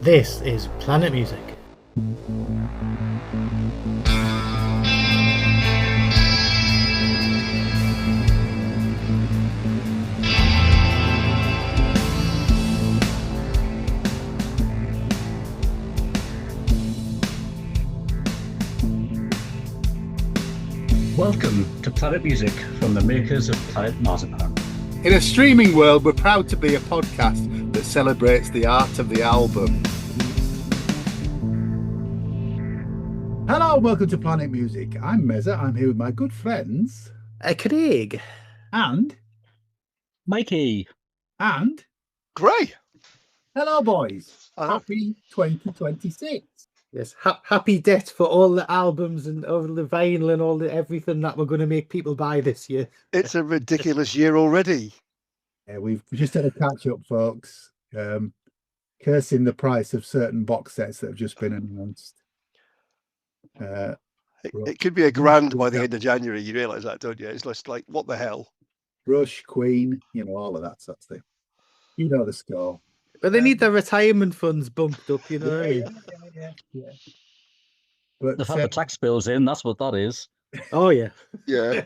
This is Planet Music. Welcome to Planet Music from the makers of Planet Marzipan. In a streaming world, we're proud to be a podcast that celebrates the art of the album. Hello and welcome to Planet Music. I'm Mezza. I'm here with my good friends. Craig. And Mikey. And Grae. hello, boys. Happy 2026. Yes, happy debt for all the albums and all the vinyl and all the everything that we're going to make people buy this year. It's a ridiculous year already. Yeah, we've just had a catch up, folks. Cursing the price of certain box sets that have just been announced. It could be a grand by the end of January. You realise that, don't you? It's just like, what the hell? Rush, Queen, all of that sort of thing. You know the score. But they need their retirement funds bumped up, you know. Yeah. But They've had the tax bills in, that's what that is. Oh, yeah. Yeah.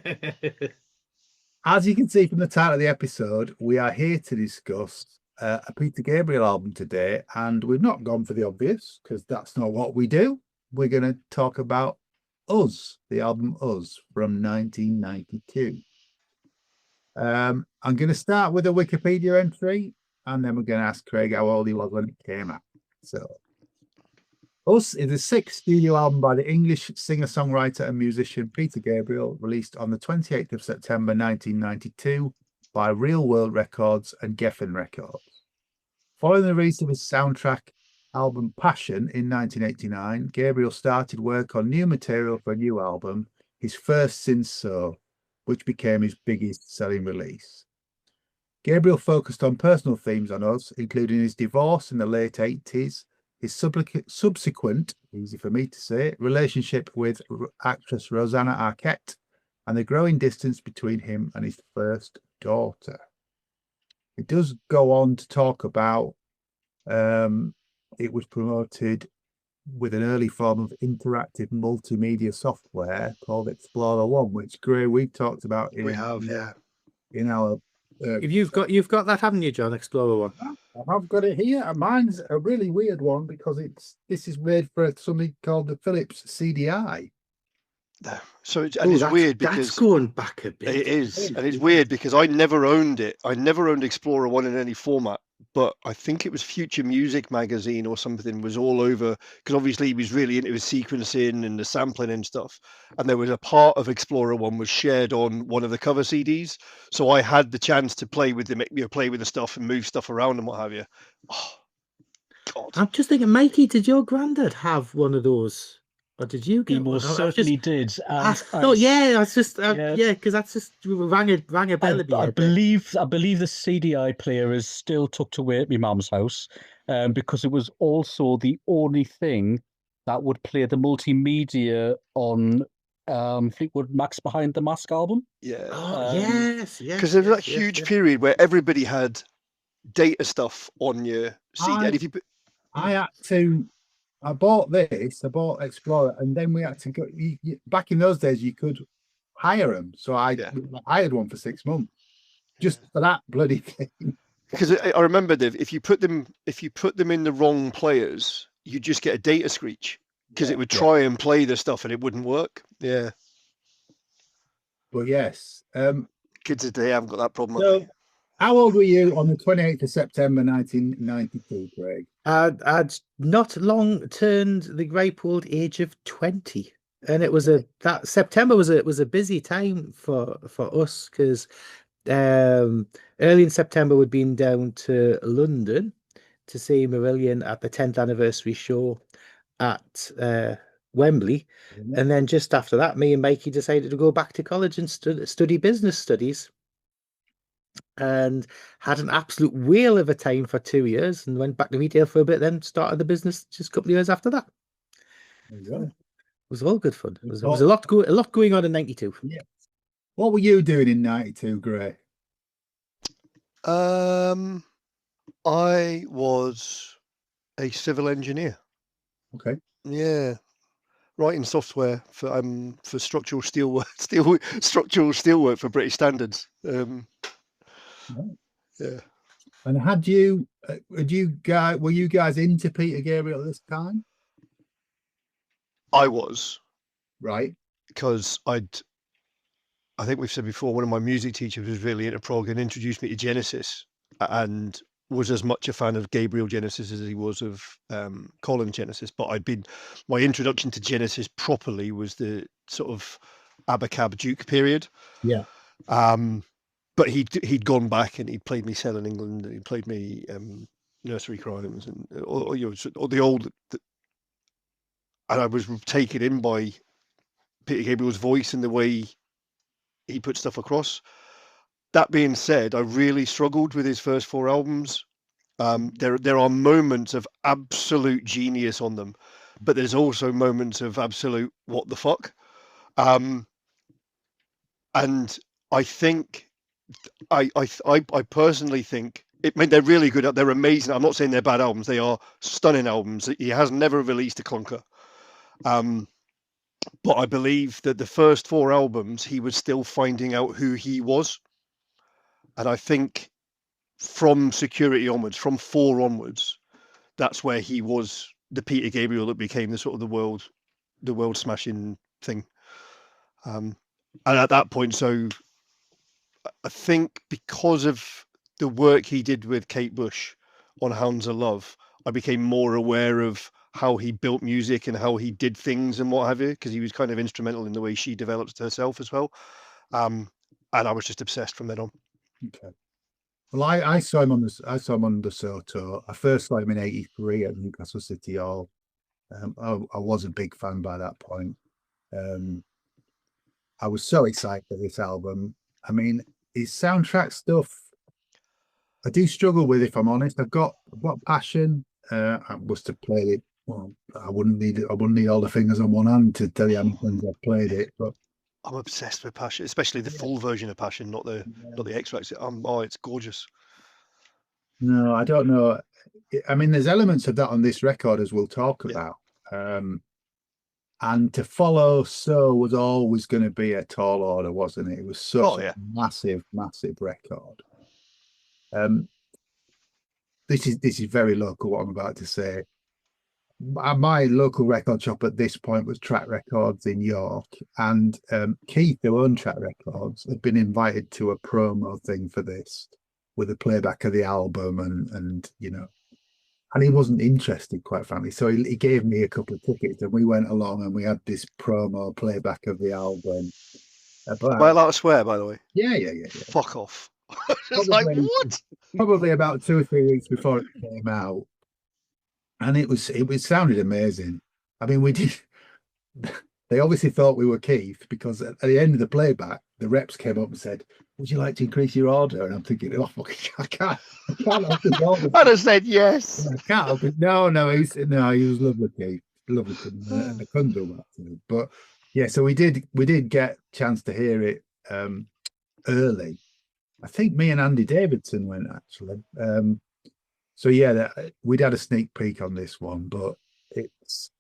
As you can see from the title of the episode, we are here to discuss a Peter Gabriel album today, and we've not gone for the obvious because that's not what we do. We're going to talk about Us, the album Us from 1992. I'm going to start with a Wikipedia entry, and then we're going to ask Craig how old he was when it came out. So, Us is the sixth studio album by the English singer-songwriter and musician Peter Gabriel, released on the 28th of September 1992 by Real World Records and Geffen Records. Following the release of his soundtrack album Passion in 1989, Gabriel started work on new material for a new album, his first since So, which became his biggest selling release. Gabriel focused on personal themes on Us, including his divorce in the late 80s, his subsequent, easy for me to say, relationship with actress Rosanna Arquette, and the growing distance between him and his first daughter. It does go on to talk about it was promoted with an early form of interactive multimedia software called Explorer One, which Grae we've talked about in our. You've got that, haven't you, John? Explorer One. I've got it here. Mine's a really weird one because this is made for something called the Philips CDI. So it's weird because that's going back a bit. It is, and it's weird because I never owned it. I never owned Explorer One in any format, but I think it was Future Music magazine or something was all over, because obviously he was really into his sequencing and the sampling and stuff. And there was a part of Explorer One was shared on one of the cover CDs, so I had the chance to play with them, play with the stuff and move stuff around and what have you. Oh, God! I'm just thinking, Mikey, did your granddad have one of those? Or did you get He most certainly did. Because that's just rang a bell. I believe the CDI player is still tucked away at my mum's house, because it was also the only thing that would play the multimedia on Fleetwood Mac's Behind the Mask album. Yeah. Yes. Because there was that huge period where everybody had data stuff on your CD, and if you I bought Explorer, and then we had to go. Back in those days, you could hire them. So I hired one for 6 months just for that bloody thing. Because I remember, Dave, if you put them in the wrong players, you just get a data screech because it would try and play the stuff and it wouldn't work. Yeah. But yes, kids today haven't got that problem. So, how old were you on the 28th of September 1992, Craig? I'd not long turned the ripe old age of 20, and it was that September was a busy time for us because early in September we'd been down to London to see Marillion at the 10th anniversary show at Wembley, and then just after that, me and Mikey decided to go back to college and study business studies. And had an absolute whale of a time for 2 years and went back to retail for a bit, then started the business just a couple of years after that. There you go. It was all good fun. There was a lot going on in 92. Yeah. What were you doing in 92, Grae? I was a civil engineer. Okay. Yeah, writing software for structural steelwork, structural steelwork for British standards. Right. Yeah. And were you guys into Peter Gabriel at this time? I was, Right. because I think we've said before, one of my music teachers was really into prog and introduced me to Genesis, and was as much a fan of Gabriel Genesis as he was of Colin Genesis. But my introduction to Genesis properly was the sort of Abacab Duke period. Yeah. But he'd gone back and he'd played me Cell in England, and he played me Nursery Crimes, and or the old. And I was taken in by Peter Gabriel's voice and the way he put stuff across. That being said, I really struggled with his first 4 albums. There are moments of absolute genius on them, but there's also moments of absolute what the fuck. And I think I personally think they're really good. They're amazing. I'm not saying they're bad albums. They are stunning albums. He has never released a clunker. But I believe that the first 4 albums, he was still finding out who he was. And I think from Security onwards, from 4 onwards, that's where he was the Peter Gabriel that became the sort of the world smashing thing. And at that point, so I think because of the work he did with Kate Bush on Hounds of Love, I became more aware of how he built music and how he did things and what have you, because he was kind of instrumental in the way she developed herself as well. And I was just obsessed from then on. Okay. Well, I saw him on the Soto. I first saw him in '83 at Newcastle City Hall. I was a big fan by that point. I was so excited for this album. I mean, his soundtrack stuff, I do struggle with, if I'm honest. I've got Passion. I must have played it. Well, I wouldn't need all the fingers on one hand to tell you how many times I've played it. But I'm obsessed with Passion, especially the full version of Passion, not the extracts. It's gorgeous. No, I don't know. I mean, there's elements of that on this record, as we'll talk about. And to follow So was always going to be a tall order, wasn't it? It was such a massive, massive record. This is very local, what I'm about to say. My local record shop at this point was Track Records in York, and Keith, who owned Track Records, had been invited to a promo thing for this with a playback of the album, and he wasn't interested, quite frankly. So he gave me a couple of tickets, and we went along and we had this promo playback of the album. Am I allowed to swear, by the way? Yeah. Fuck off. It's like, what? Probably about 2 or 3 weeks before it came out. And it sounded amazing. I mean, we did. They obviously thought we were Keith, because at the end of the playback, the reps came up and said, "Would you like to increase your order?" And I'm thinking, "Oh, I can't help it." I'd have said yes. I can't help it. No, he was lovely, Keith, lovely, and I couldn't do that to him. But yeah, so we did get a chance to hear it early. I think me and Andy Davidson went, actually. So yeah, we'd had a sneak peek on this one, but it's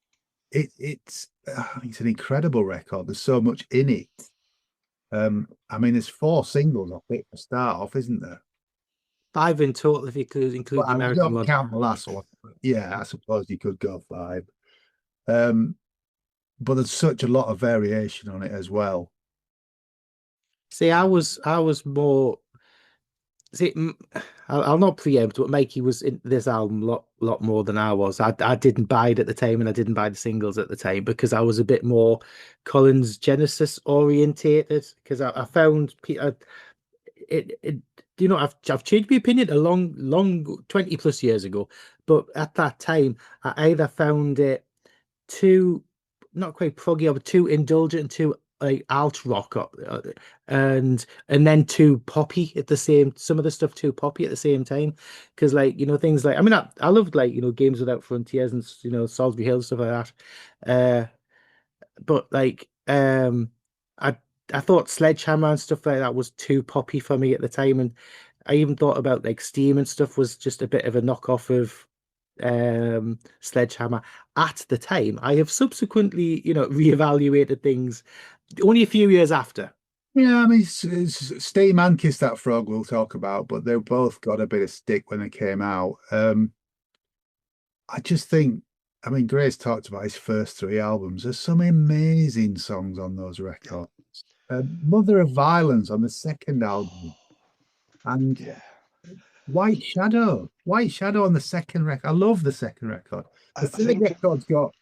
an incredible record. There's so much in it. I mean, there's 4 singles off it to start off, isn't there? 5 in total, if you could include the American one. Count the last one. Yeah, I suppose you could go 5. But there's such a lot of variation on it as well. See, I was more. See, I'll not preempt, but Mikey was in this album a lot more than I was. I didn't buy it at the time, and I didn't buy the singles at the time because I was a bit more Colin's Genesis orientated. Because I found Peter, I've changed my opinion a long 20+ years ago, but at that time I either found it too not quite proggy, but too indulgent and too like alt rock and then too poppy at the same, some of the stuff too poppy at the same time, because things like, I mean, I loved Games Without Frontiers and Salisbury Hill, stuff like that, but I thought Sledgehammer and stuff like that was too poppy for me at the time, and I even thought about Steam and stuff was just a bit of a knockoff of Sledgehammer at the time. I have subsequently, reevaluated things only a few years after. Yeah, I mean, Steam and Kiss That Frog we'll talk about, but they both got a bit of stick when they came out. I just think, I mean, Grae's talked about his first 3 albums. There's some amazing songs on those records. Mother of Violence on the second album, and White Shadow on the second record. I love the second record. The third record's got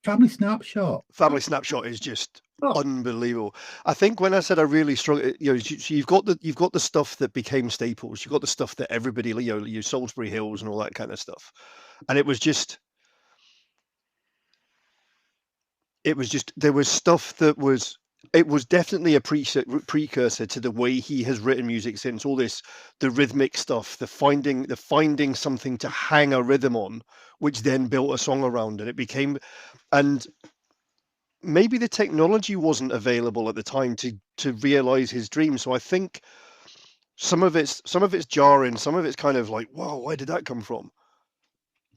Family Snapshot. Family Snapshot is just unbelievable. I think when I said I really struggle, you've got the stuff that became staples. You've got the stuff that everybody, your Salisbury Hills and all that kind of stuff, and it was just there was stuff that was. It was definitely a precursor to the way he has written music since. All this, the rhythmic stuff, the finding something to hang a rhythm on, which then built a song around, and it became, and maybe the technology wasn't available at the time to realize his dream. So I think some of it's jarring, some of it's kind of like, wow, where did that come from?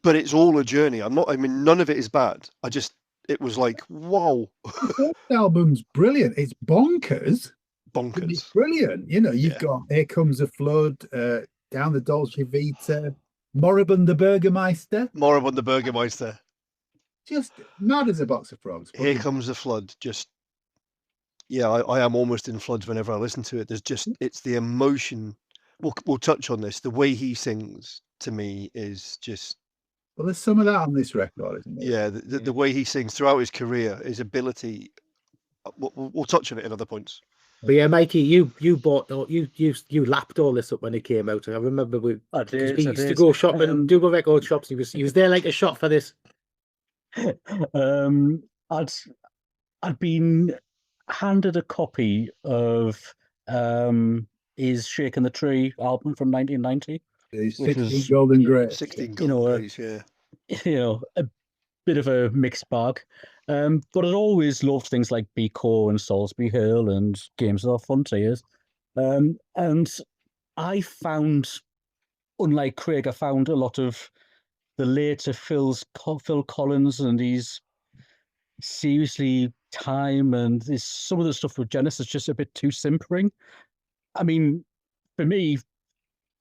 But it's all a journey. None of it is bad. It was like, wow. The first album's brilliant. It's bonkers. It's brilliant. You've got Here Comes the Flood, Down the Dolce Vita, Moribund the Burgermeister. Just mad as a box of frogs. Here Comes the Flood. I am almost in floods whenever I listen to it. It's the emotion. We'll touch on this. The way he sings to me is just. Well, there's some of that on this record, isn't there? Yeah, the way he sings throughout his career, his ability. We'll touch on it in other points. But yeah, Mikey, you lapped all this up when it came out. I remember we used to go shopping, do go record shops. He was there like a shot for this. I'd been handed a copy of his Shaking the Tree album from 1990. 16 Golden Grace. 16 Golden Grace, yeah. A bit of a mixed bag. But I'd always loved things like Beco and Salisbury Hill and Games of Frontiers. And I found, unlike Craig, I found a lot of the later Phil Collins and his seriously time and some of the stuff with Genesis just a bit too simpering. I mean, for me,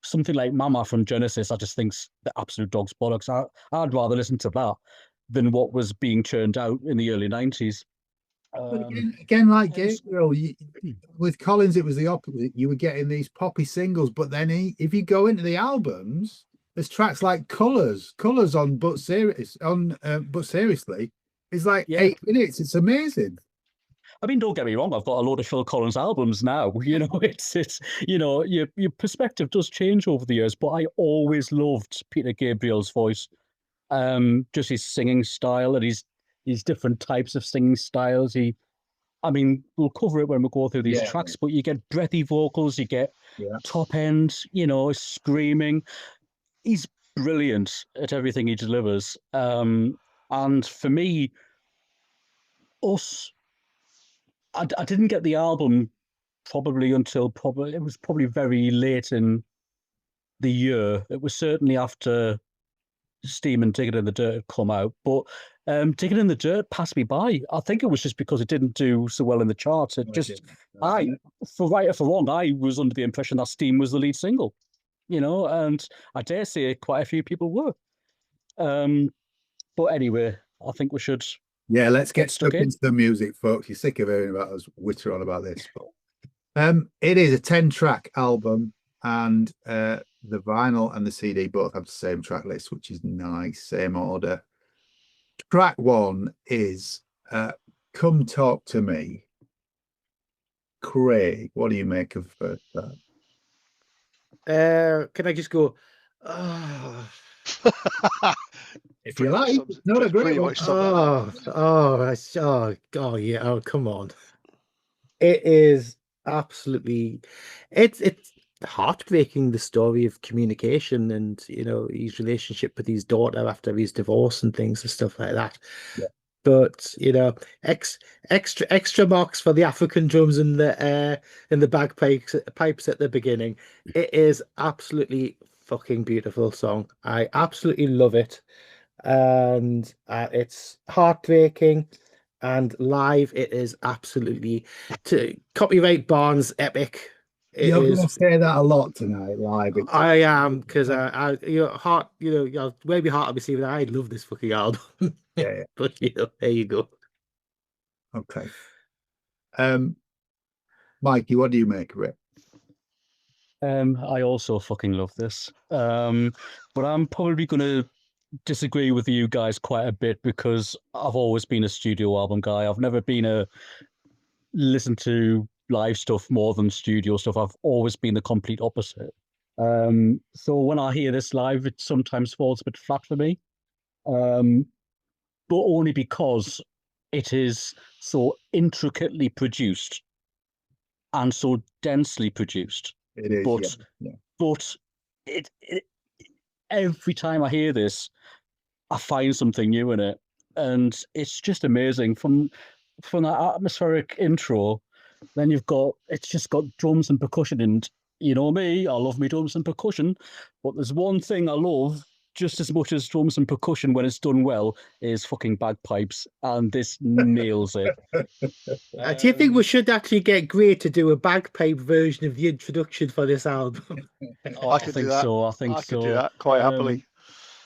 something like Mama from Genesis, I just think's the absolute dog's bollocks. I'd rather listen to that than what was being churned out in the early 90s. But again, like Gabriel, with Collins, it was the opposite. You were getting these poppy singles, but then if you go into the albums, there's tracks like Colours on But Seriously, it's like 8 minutes. It's amazing. I mean, don't get me wrong. I've got a load of Phil Collins albums now. It's your perspective does change over the years. But I always loved Peter Gabriel's voice, just his singing style and his different types of singing styles. We'll cover it when we go through these tracks. But you get breathy vocals, you get top end, screaming. He's brilliant at everything he delivers. And for me, I didn't get the album probably until it was probably very late in the year. It was certainly after Steam and Digging in the Dirt had come out. But Digging in the Dirt passed me by. I think it was just because it didn't do so well in the charts. For right or for wrong, I was under the impression that Steam was the lead single, and I dare say quite a few people were. But anyway, I think we should... Yeah, let's get stuck into the music, folks. You're sick of hearing about us witter on about this. But, it is a 10-track album, and the vinyl and the CD both have the same track list, which is nice, same order. Track 1 is Come Talk to Me. Craig, what do you make of that? Can I just go? If you like, it's not a great one. Oh, come on. It is absolutely, it's heartbreaking, the story of communication and, his relationship with his daughter after his divorce and things and stuff like that. Yeah. But, extra marks for the African drums and the bagpipes at the beginning. It is absolutely fucking beautiful song. I absolutely love it. And it's heartbreaking. And live, it is absolutely to copyright Barnes epic. It You're going to is. say that a lot tonight, live. I am because heart, where my heart obviously, I love this fucking album. Yeah. But there you go. Okay. Mikey, what do you make of it? I also fucking love this. But I'm probably going to disagree with you guys quite a bit because I've always been a studio album guy. I've never been a listen to live stuff more than studio stuff. I've always been the complete opposite. So when I hear this live, it sometimes falls a bit flat for me. But only because it is so intricately produced and so densely produced. It is, But yeah. but it every time I hear this, I find something new in it, and it's just amazing. From that atmospheric intro, then it's just got drums and percussion, and you know me, I love me drums and percussion. But there's one thing I love just as much as drums and percussion when it's done well is fucking bagpipes, and this nails it. Do you think we should actually get Grae to do a bagpipe version of the introduction for this album? I think so. I think I so. could do that quite happily.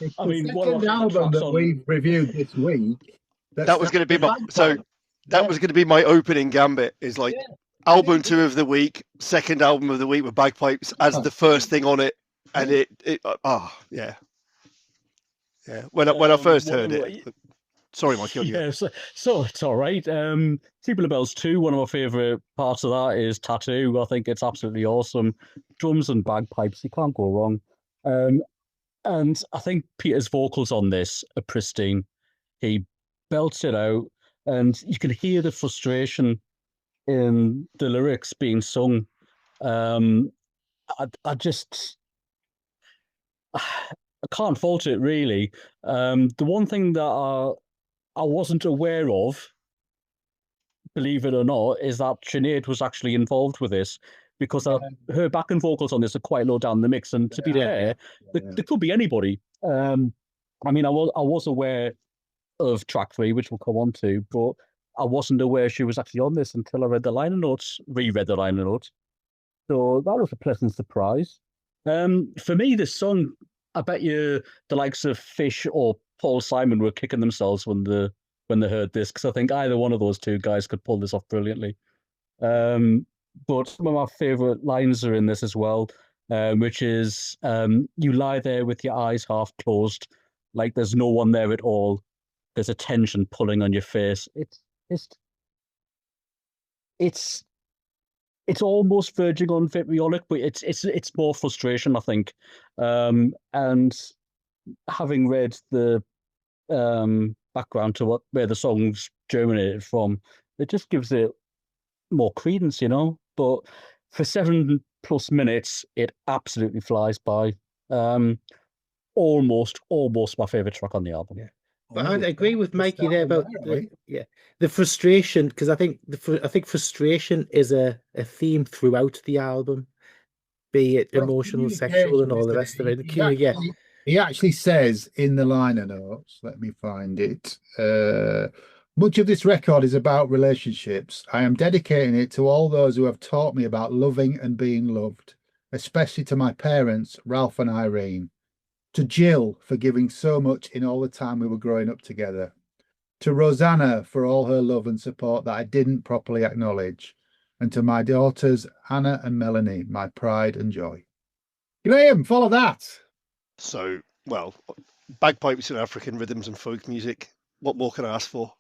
It's I the mean, one of my second favourite album tracks that on- we've reviewed this week. That was going to be was going to be my opening gambit. Is like album 2 of the week, second album of the week with bagpipes as the first thing on it, and yeah. When I first heard it. Sorry, Mike. Yeah, so it's all right. Tubular Bells 2, one of my favourite parts of that is Tattoo. I think it's absolutely awesome. Drums and bagpipes, you can't go wrong. And I think Peter's vocals on this are pristine. He belts it out, and you can hear the frustration in the lyrics being sung. I can't fault it, really. The one thing that I wasn't aware of, believe it or not, is that Sinead was actually involved with this, because her backing vocals on this are quite low down the mix. And to be fair, there could be anybody. I mean, I was aware of track 3, which we'll come on to, but I wasn't aware she was actually on this until I read the liner notes, reread the liner notes. So that was a pleasant surprise. For me, this song, I bet you the likes of Fish or Paul Simon were kicking themselves when they heard this, because I think either one of those two guys could pull this off brilliantly. But some of my favourite lines are in this as well, which is, you lie there with your eyes half closed, like there's no one there at all. There's a tension pulling on your face. It's almost verging on vitriolic, but it's more frustration, I think. And having read the background to where the song's germinated from, it just gives it more credence, you know. But for 7+ minutes, it absolutely flies by. Almost my favorite track on the album. Yeah. But I'd agree with Mikey there about the frustration, because I think frustration is a theme throughout the album, be it emotional, sexual, and all the rest of it. He actually says in the liner notes, let me find it. Much of this record is about relationships. I am dedicating it to all those who have taught me about loving and being loved, especially to my parents, Ralph and Irene. To Jill for giving so much in all the time we were growing up together. To Rosanna for all her love and support that I didn't properly acknowledge. And to my daughters, Anna and Melanie, my pride and joy. Graham, follow that. So, well, bagpipes and African rhythms and folk music. What more can I ask for?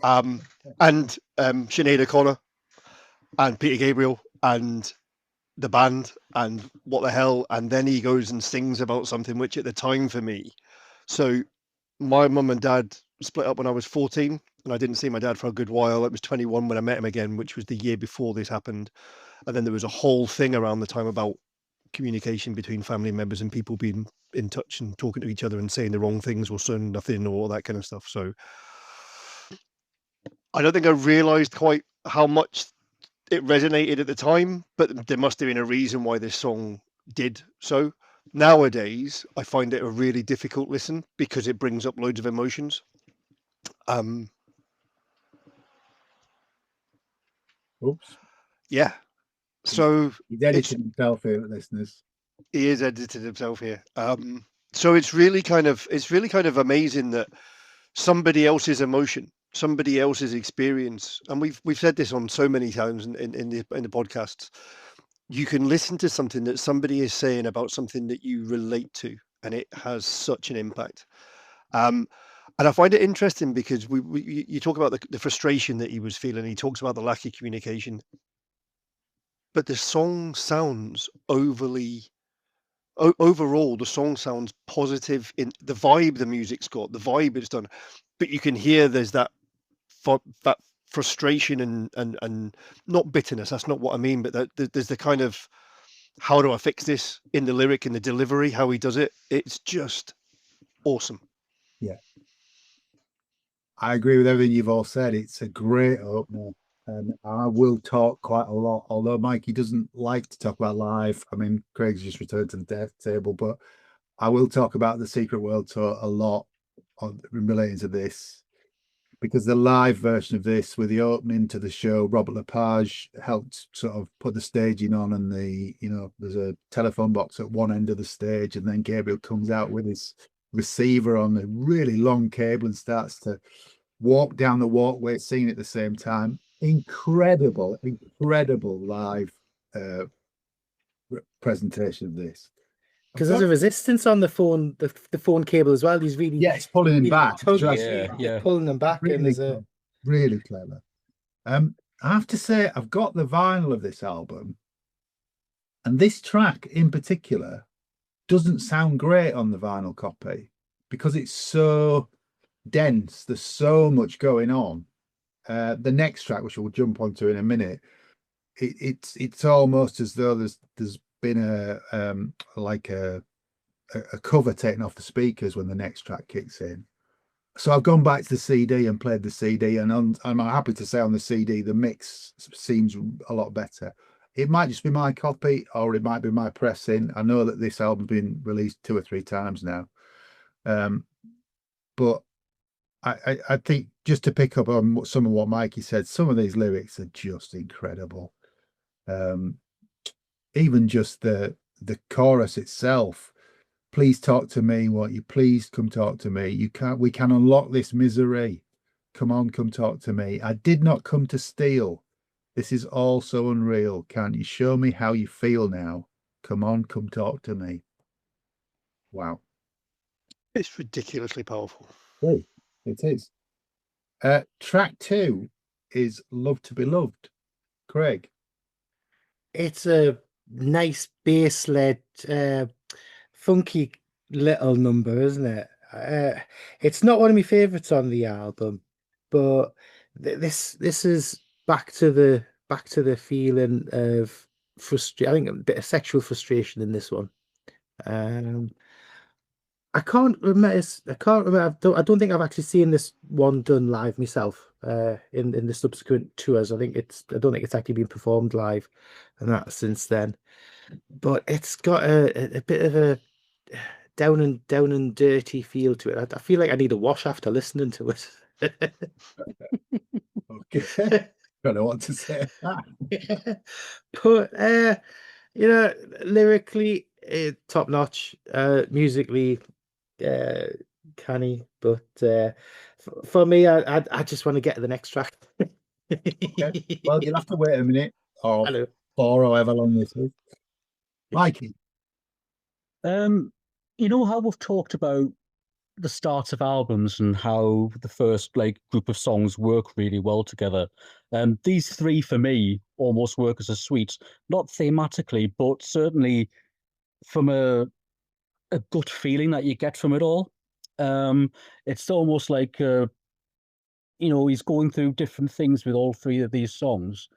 And Sinead O'Connor and Peter Gabriel and the band and what the hell, and then he goes and sings about something which at the time for me, so my mum and dad split up when I was 14 and I didn't see my dad for a good while. It was 21 when I met him again, which was the year before this happened. And then there was a whole thing around the time about communication between family members and people being in touch and talking to each other and saying the wrong things or saying nothing or all that kind of stuff. So I don't think I realized quite how much it resonated at the time, but there must have been a reason why this song did so. Nowadays, I find it a really difficult listen because it brings up loads of emotions. Oops. Yeah. So He's edited himself here, listeners. he is edited himself here. So it's really kind of amazing that somebody else's emotion, somebody else's experience, and we've said this on so many times in the podcasts. You can listen to something that somebody is saying about something that you relate to, and it has such an impact. And I find it interesting because you talk about the frustration that he was feeling. He talks about the lack of communication, but the song sounds overall, the song sounds positive in the vibe the music's got, the vibe it's done, but you can hear there's that frustration and not bitterness. That's not what I mean, but there's the kind of, how do I fix this in the lyric, in the delivery, how he does it. It's just awesome. Yeah. I agree with everything you've all said. It's a great opener. And I will talk quite a lot, although Mikey doesn't like to talk about live. I mean, Craig's just returned to the death table, but I will talk about the Secret World Tour a lot relating to this, because the live version of this, with the opening to the show, Robert Lepage helped sort of put the staging on, and there's a telephone box at one end of the stage, and then Gabriel comes out with his receiver on a really long cable and starts to walk down the walkway, singing at the same time. Incredible live presentation of this. Because there's a resistance on the phone cable as well. He's really it's pulling him back. Pulling them back, really, and there's really clever. I have to say, I've got the vinyl of this album, and this track in particular doesn't sound great on the vinyl copy because it's so dense. There's so much going on. The next track, which we'll jump onto in a minute, it's almost as though there's been a cover taken off the speakers when the next track kicks in. So I've gone back to the CD and played the CD, and I'm happy to say on the CD the mix seems a lot better. It might just be my copy, or it might be my pressing. I know that this album's been released 2 or 3 times now, but I think, just to pick up on some of what Mikey said, some of these lyrics are just incredible. Even just the chorus itself. Please talk to me, won't you? Please come talk to me. We can unlock this misery. Come on, come talk to me. I did not come to steal. This is all so unreal. Can't you show me how you feel now? Come on, come talk to me. Wow. It's ridiculously powerful. Hey, it is. Track 2 is Love to Be Loved. Craig. It's a nice bass-led, funky little number, isn't it? It's not one of my favorites on the album, but this is back to the feeling of frustration. I think a bit of sexual frustration in this one. I can't remember. I don't think I've actually seen this one done live myself. In the subsequent tours, I don't think it's actually been performed live, and that since then. But it's got a bit of a down and dirty feel to it. I feel like I need a wash after listening to it. Okay. Don't know what to say. But lyrically, top notch. Musically, canny. But for me, I just want to get to the next track. Okay. Well, you'll have to wait a minute, or Hello. 4 or however long this is. Mikey. You know how we've talked about the start of albums and how the first group of songs work really well together. These 3 for me almost work as a suite, not thematically, but certainly from a gut feeling that you get from it all. It's almost like he's going through different things with all 3 of these songs,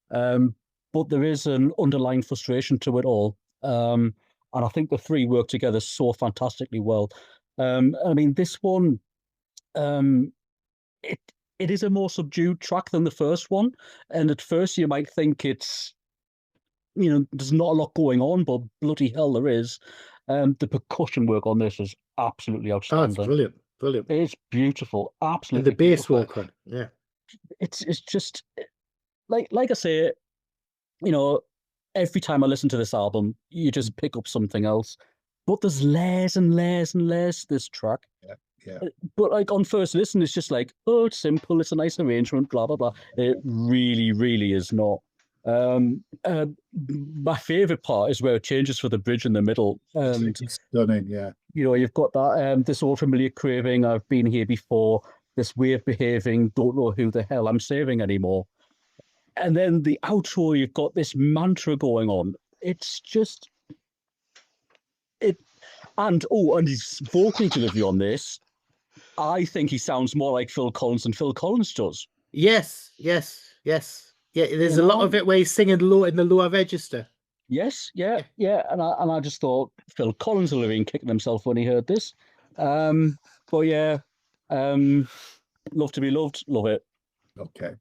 but there is an underlying frustration to it all. And I think the 3 work together so fantastically well. I mean, this one, it is a more subdued track than the first one, and at first you might think it's, there's not a lot going on, but bloody hell there is. The percussion work on this is absolutely Oh, it's outstanding. brilliant, brilliant. It's beautiful, And absolutely the bass beautiful. work on, yeah. It's just like I say, you know, every time I listen to this album, you just pick up something else. But there's layers and layers and layers to this track. Yeah. But like on first listen, it's just like, oh, it's simple, it's a nice arrangement, blah blah blah. It really, really is not. My favorite part is where it changes for the bridge in the middle, and It's stunning, yeah. you know, you've got that this old familiar craving. I've been here before. This way of behaving. Don't know who the hell I'm saving anymore. And then the outro, you've got this mantra going on. It's just it, and his vocal delivery on this. I think he sounds more like Phil Collins than Phil Collins does. Yes. Yeah, there's a lot of it where he's singing low in the lower register. Yes, yeah. And I just thought Phil Collins will have been kicking himself when he heard this. But yeah, love to be loved, love it. Okay.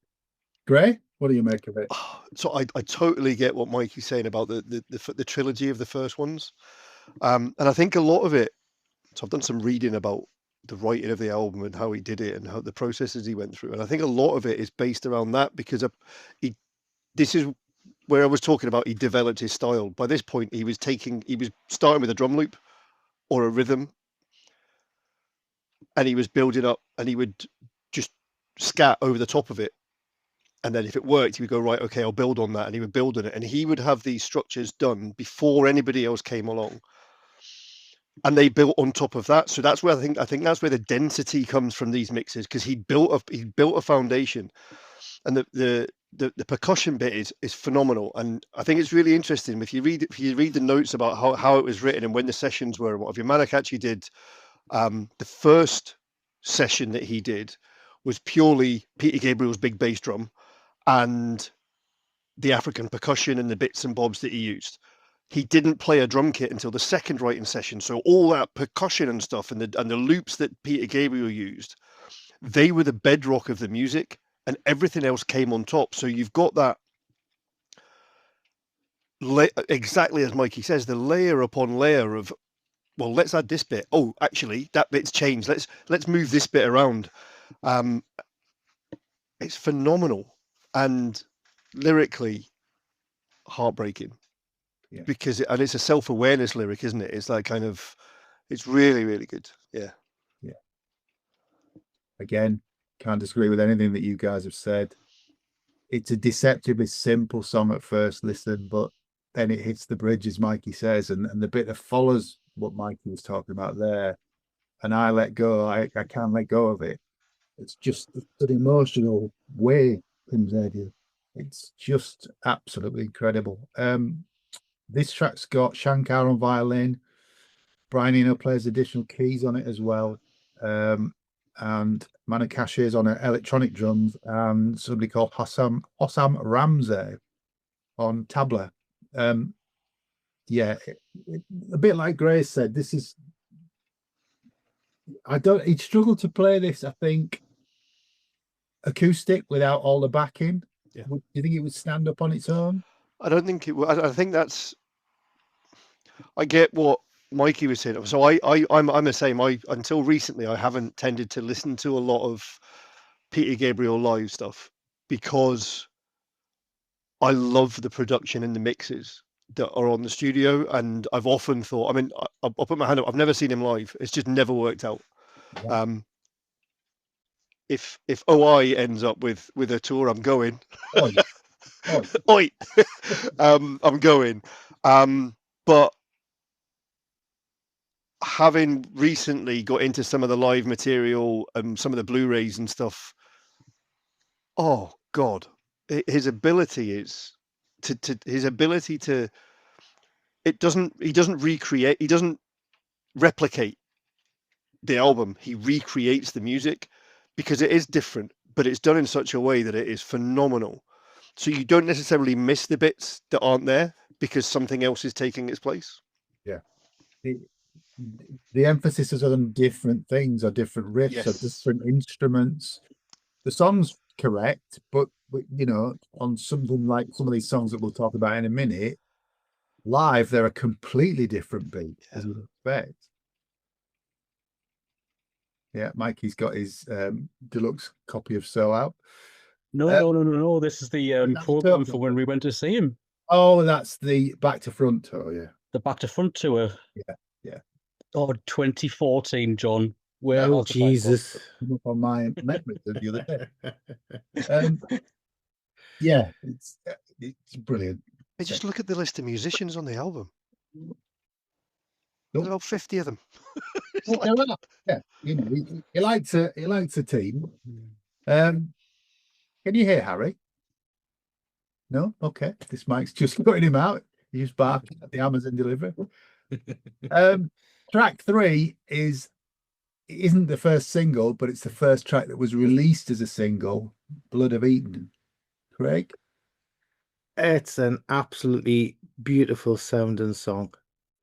Grae, what do you make of it? So I totally get what Mikey's saying about the trilogy of the first ones. And I think a lot of it, so I've done some reading about the writing of the album and how he did it and how the processes he went through. And I think a lot of it is based around that because this is where I was talking about he developed his style. By this point, he was starting with a drum loop or a rhythm and he was building up and he would just scat over the top of it. And then if it worked, he would go, right, okay, I'll build on that. And he would build on it. And he would have these structures done before anybody else came along. And they built on top of that. So that's where I think that's where the density comes from these mixes, because he built a foundation. And the percussion bit is phenomenal. And I think it's really interesting. If you read the notes about how it was written and when the sessions were and what have you, Manik actually did the first session that he did was purely Peter Gabriel's big bass drum and the African percussion and the bits and bobs that he used. He didn't play a drum kit until the second writing session. So all that percussion and stuff and the loops that Peter Gabriel used, they were the bedrock of the music and everything else came on top. So you've got that, exactly as Mikey says, the layer upon layer of, well, let's add this bit. Oh, actually, that bit's changed. Let's move this bit around. It's phenomenal and lyrically heartbreaking. Yeah. Because it's a self-awareness lyric, isn't it? It's like kind of, it's really, really good. Yeah. Again, can't disagree with anything that you guys have said. It's a deceptively simple song at first listen, but then it hits the bridge, as Mikey says, and the bit that follows what Mikey was talking about there, and I let go, I can't let go of it. It's just an emotional way comes at you. It's just absolutely incredible. This track's got Shankar on violin. Brian Eno plays additional keys on it as well. And Manakash is on electronic drums, and somebody called Hossam Ramsey on tabla. Yeah, a bit like Grace said, this is, he'd struggled to play this, I think, acoustic without all the backing. Yeah. Do you think it would stand up on its own? I don't think it would. I think that's, I get what Mikey was saying. So I'm the same. Until recently, I haven't tended to listen to a lot of Peter Gabriel live stuff because I love the production and the mixes that are on the studio. And I've often thought, I mean, I'll put my hand up. I've never seen him live. It's just never worked out. Yeah. If OI ends up with a tour, I'm going. Oi. Oi. I'm going. But having recently got into some of the live material and some of the Blu-rays and stuff, oh God, his ability is he doesn't replicate the album. He recreates the music because it is different, but it's done in such a way that it is phenomenal. So you don't necessarily miss the bits that aren't there because something else is taking its place. Yeah. The emphasis is on different things or different riffs or Yes. different instruments. The song's correct, but you know, on something like some of these songs that we'll talk about in a minute, Live, they're a completely different beat, as you'd expect. Yeah, Mikey's got his deluxe copy of So Out. No. This is the That's program perfect. for when we went to see him. Oh, that's the Back to Front tour, yeah. The Back to Front tour. Yeah. Oh, 2014, John. Where Oh, else to find Jesus. Come up on my memories of the other day. Yeah, it's brilliant. Hey, just look at the list of musicians on the album. Nope. There's about 50 of them. It's Well, like- there are. Yeah, you know, he likes a team. Can you hear Harry? No? Okay. This mic's just putting him out. He's barking at the Amazon delivery. Track 3 isn't the first single, but it's the first track that was released as a single, Blood of Eden. Craig? It's an absolutely beautiful sounding song.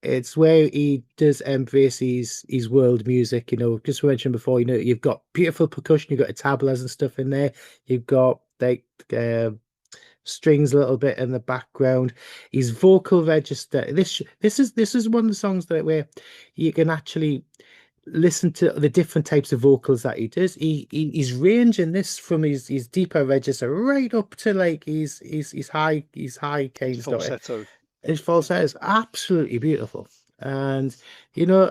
It's where he does embrace his world music, you know, just mentioned before, you know, you've got beautiful percussion, you've got tablas and stuff in there, you've got like strings a little bit in the background. His vocal register, this is one of the songs that where you can actually listen to the different types of vocals that he does. He's ranging this from his deeper register right up to like his high kind of stuff. falsetto. His falsetto is absolutely beautiful, and you know,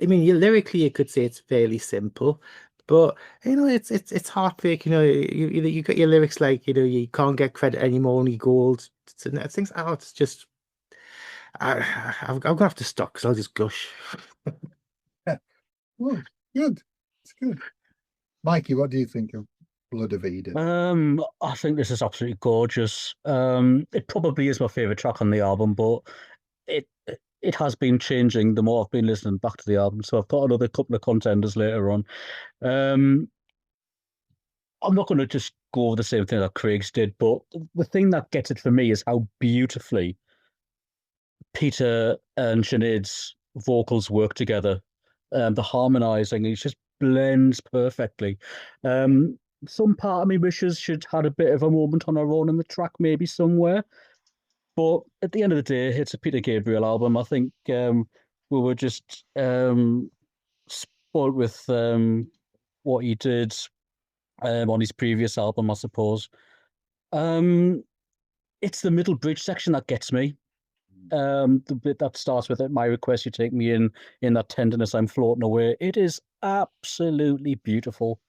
I mean, lyrically you could say it's fairly simple, but you know, it's heartbreak. You know, you got your lyrics like, you know, you can't get credit anymore, only gold. Things out. It's just I'm gonna have to stop because I'll just gush. Oh, good. It's good. Mikey, what do you think of Blood of Eden? I think this is absolutely gorgeous. It probably is my favorite track on the album, but it has been changing the more I've been listening back to the album. So I've got another couple of contenders later on. I'm not going to just go over the same thing that Craig's did, but the thing that gets it for me is how beautifully Peter and Sinead's vocals work together. The harmonizing, it just blends perfectly. Some part of me wishes she'd had a bit of a moment on her own in the track, maybe somewhere. But at the end of the day, it's a Peter Gabriel album. I think we were just spoiled with what he did on his previous album, I suppose. It's the middle bridge section that gets me. The bit that starts with it, my request you take me in that tenderness, I'm floating away. It is absolutely beautiful.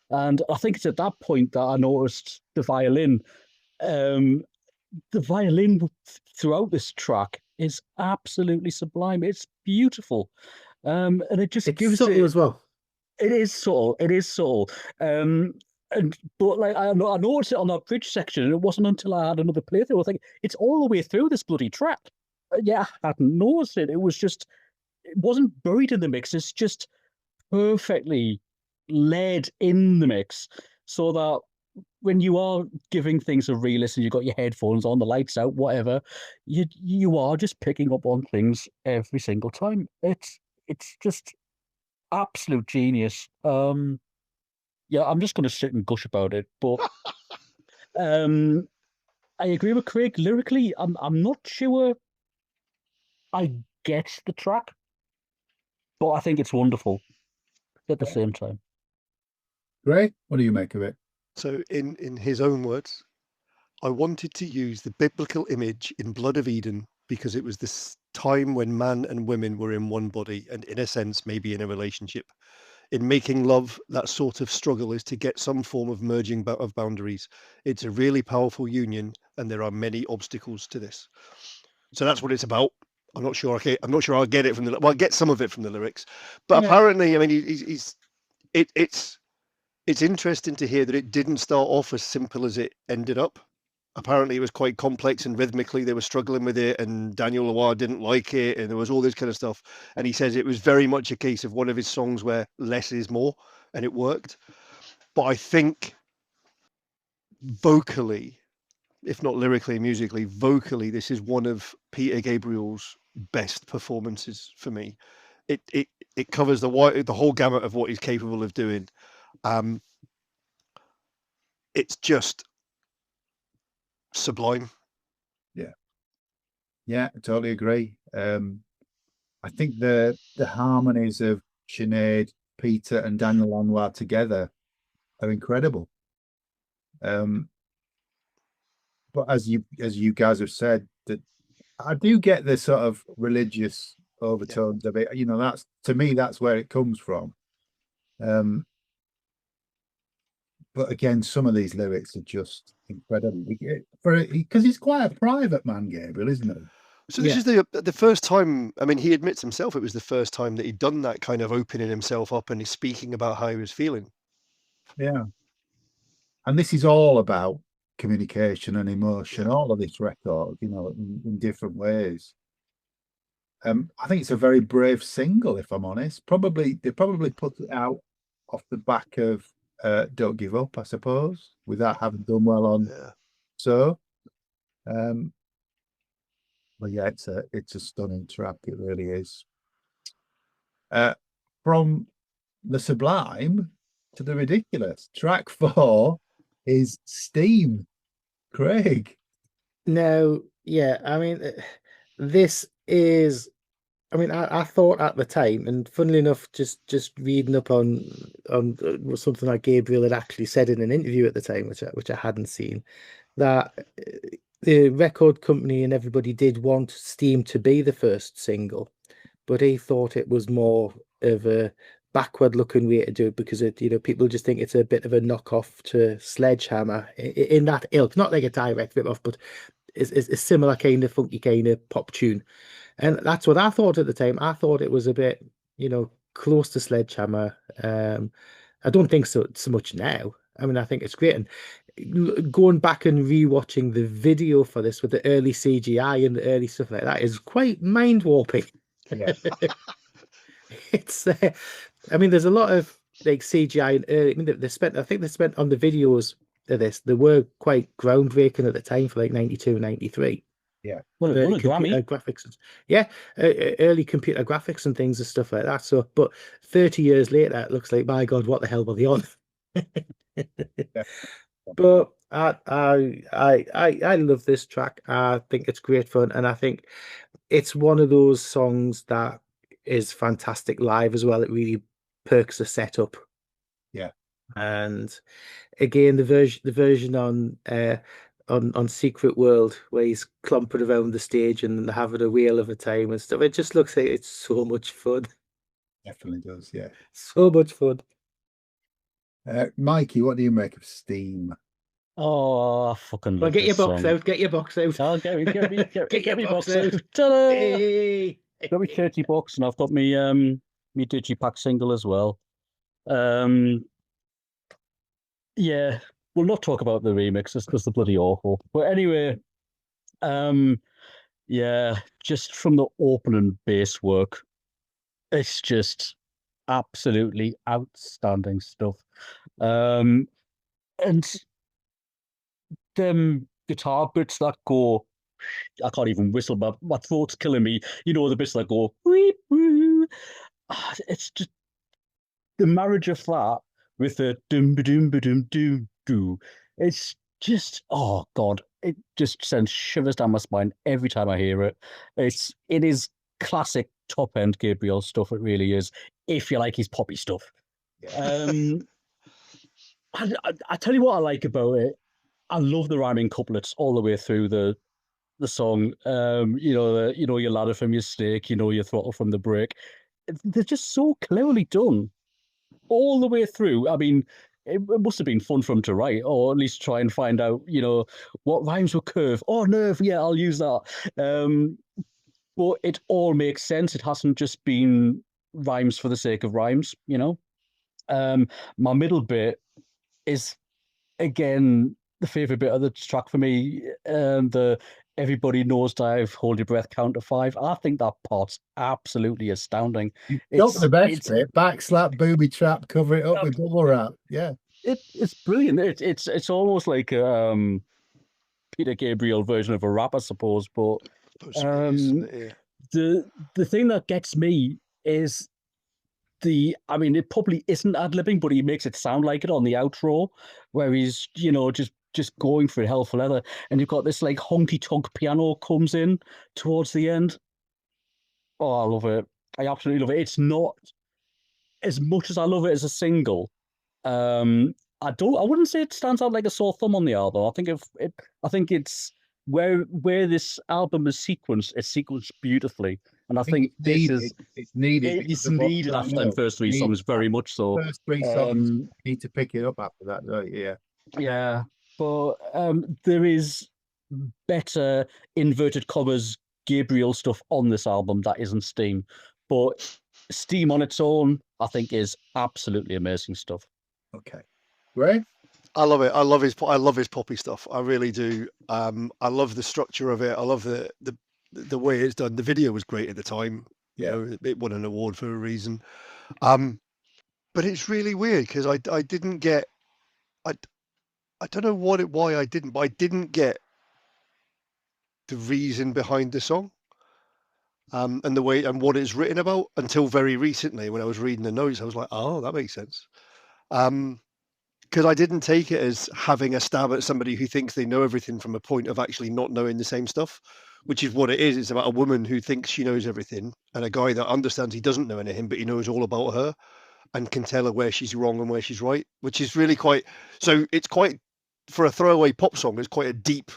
And I think it's at that point that I noticed the violin. The violin throughout this track is absolutely sublime. It's beautiful. And it just It's gives subtle it as well. it is subtle. It is subtle. But like I noticed it on that bridge section, and it wasn't until I had another playthrough I was like, it's all the way through this bloody track. Yeah, I hadn't noticed it. It was just, it wasn't buried in the mix. It's just perfectly laid in the mix, so that when you are giving things a re-listen, you've got your headphones on, the lights out, whatever, you are just picking up on things every single time. It's just absolute genius. Yeah, I'm just going to sit and gush about it, but I agree with Craig. Lyrically, I'm not sure I get the track, but I think it's wonderful at the same time. Grae, what do you make of it? So in his own words, I wanted to use the biblical image in Blood of Eden because it was this time when man and women were in one body and, in a sense, maybe in a relationship. In making love, that sort of struggle is to get some form of merging of boundaries. It's a really powerful union, and there are many obstacles to this. So that's what it's about. I'm not sure. Okay, I'm not sure I'll get it from the. Well, I get some of it from the lyrics, but apparently, I mean, it's interesting to hear that it didn't start off as simple as it ended up. Apparently, it was quite complex, and rhythmically they were struggling with it, and Daniel Lawar didn't like it, and there was all this kind of stuff. And he says it was very much a case of one of his songs where less is more, and it worked. But I think vocally, if not lyrically and musically, vocally, this is one of Peter Gabriel's best performances for me. It covers the whole gamut of what he's capable of doing. It's just sublime. Yeah. Yeah, I totally agree. I think the harmonies of Sinead, Peter, and Daniel Lanois together are incredible. But as you guys have said, that I do get the sort of religious overtones of it. You know, that's, to me, that's where it comes from. But again, some of these lyrics are just incredible because he's quite a private man, Gabriel, isn't he? So this is the first time. I mean, he admits himself it was the first time that he'd done that kind of opening himself up and he's speaking about how he was feeling. Yeah. And this is all about communication and emotion, all of this record, you know, in different ways. I think it's a very brave single, if I'm honest. They probably put it out off the back of Don't Give Up, I suppose, without having done well on so. But yeah, it's a stunning track, it really is. From the sublime to the ridiculous, track 4 is Steam. Craig. No, yeah, I mean, this is, I mean, I thought at the time, and funnily enough, just reading up on something like Gabriel had actually said in an interview at the time, which I hadn't seen, that the record company and everybody did want Steam to be the first single, but he thought it was more of a backward-looking way to do it because people just think it's a bit of a knockoff to Sledgehammer in that ilk, not like a direct rip-off, but it's a similar kind of funky kind of pop tune. And that's what I thought at the time. I thought it was a bit, close to Sledgehammer. I don't think so much now. I mean, I think it's great. And going back and rewatching the video for this with the early CGI and the early stuff like that is quite mind-warping. Yeah. It's, I mean, there's a lot of like CGI and early. I mean, I think they spent on the videos of this. They were quite groundbreaking at the time for like 92, 93. Yeah. Well, computer graphics, early computer graphics and things and stuff like that. So, but 30 years later, it looks like, my God, what the hell were they on? Yeah. But I love this track. I think it's great fun, and I think it's one of those songs that is fantastic live as well. It really perks the setup. Yeah. And again, the version on Secret World where he's clumping around the stage and having a whale of a time and stuff. It just looks like it's so much fun. Definitely does, yeah. So much fun. Mikey, what do you make of Steam? Oh, I fucking love Get your this box song. out. Get your box out. Oh, get me box out. Ta-da! Hey! Got me 30 bucks, and I've got me me Digipack single as well. Yeah, we'll not talk about the remixes because they're bloody awful. But anyway, yeah, just from the opening bass work, it's just absolutely outstanding stuff. And them guitar bits that go, I can't even whistle, my throat's killing me. You know, the bits that go, weep, woo. It's just the marriage of that with the doom ba doom ba doom doo doo. It's just, oh God, it just sends shivers down my spine every time I hear it. It is classic top end Gabriel stuff. It really is. If you like his poppy stuff. I tell you what I like about it. I love the rhyming couplets all the way through the song. Your ladder from your stake, your throttle from the brake. They're just so cleverly done all the way through. I mean, it must have been fun for him to write, or at least try and find out, what rhymes with curve. Oh, nerve, yeah, I'll use that. But it all makes sense. It hasn't just been rhymes for the sake of rhymes, My middle bit is, again, the favorite bit of the track for me, the everybody nosedive, hold your breath, count to 5. I think that part's absolutely astounding. It's the best bit. Backslap, booby trap, cover it up with bubble wrap. Yeah. It's brilliant. It's almost like Peter Gabriel version of a rap, I suppose. But the thing that gets me is it probably isn't ad-libbing, but he makes it sound like it on the outro, where he's, just just going for it hell for leather. And you've got this like honky tonk piano comes in towards the end. Oh, I love it. I absolutely love it. It's not as much as I love it as a single. I wouldn't say it stands out like a sore thumb on the album. I think it's where this album is sequenced. It's sequenced beautifully, and I think this is it's needed. it's because of what's needed going after on. them first three songs very much so. First three songs, you need to pick it up after that, don't you? Yeah. Yeah, but there is better inverted commas Gabriel stuff on this album that isn't Steam, but Steam on its own, I think, is absolutely amazing stuff. Okay, Grae? I love it. I love his poppy stuff. I really do. I love the structure of it. I love the way it's done. The video was great at the time. Yeah. You know, it won an award for a reason. But it's really weird because I didn't get. I don't know why I didn't, but I didn't get the reason behind the song. And the way and what it's written about until very recently when I was reading the notes. I was like, oh, that makes sense. Because I didn't take it as having a stab at somebody who thinks they know everything from a point of actually not knowing the same stuff, which is what it is. It's about a woman who thinks she knows everything and a guy that understands he doesn't know anything, but he knows all about her and can tell her where she's wrong and where she's right, which is really quite, so it's quite, for a throwaway pop song, it's quite a deep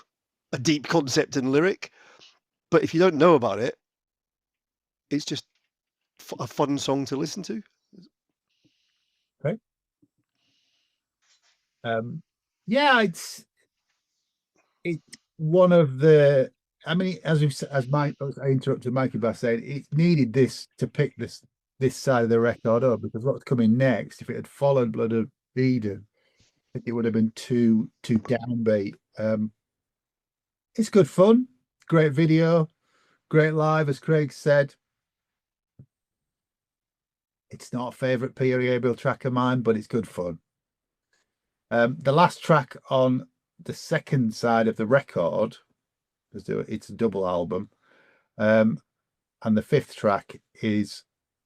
concept and lyric. But if you don't know about it, it's just a fun song to listen to. Okay. Yeah, it's one of the. I mean, as I interrupted Mikey by saying it needed this to pick this side of the record up, because what's coming next, if it had followed Blood of Eden, I think it would have been too downbeat. It's good fun, great video, great live, as Craig said. It's not a favourite Peter Gabriel track of mine, but it's good fun. The last track on the second side of the record, because it's a double album, and the fifth track is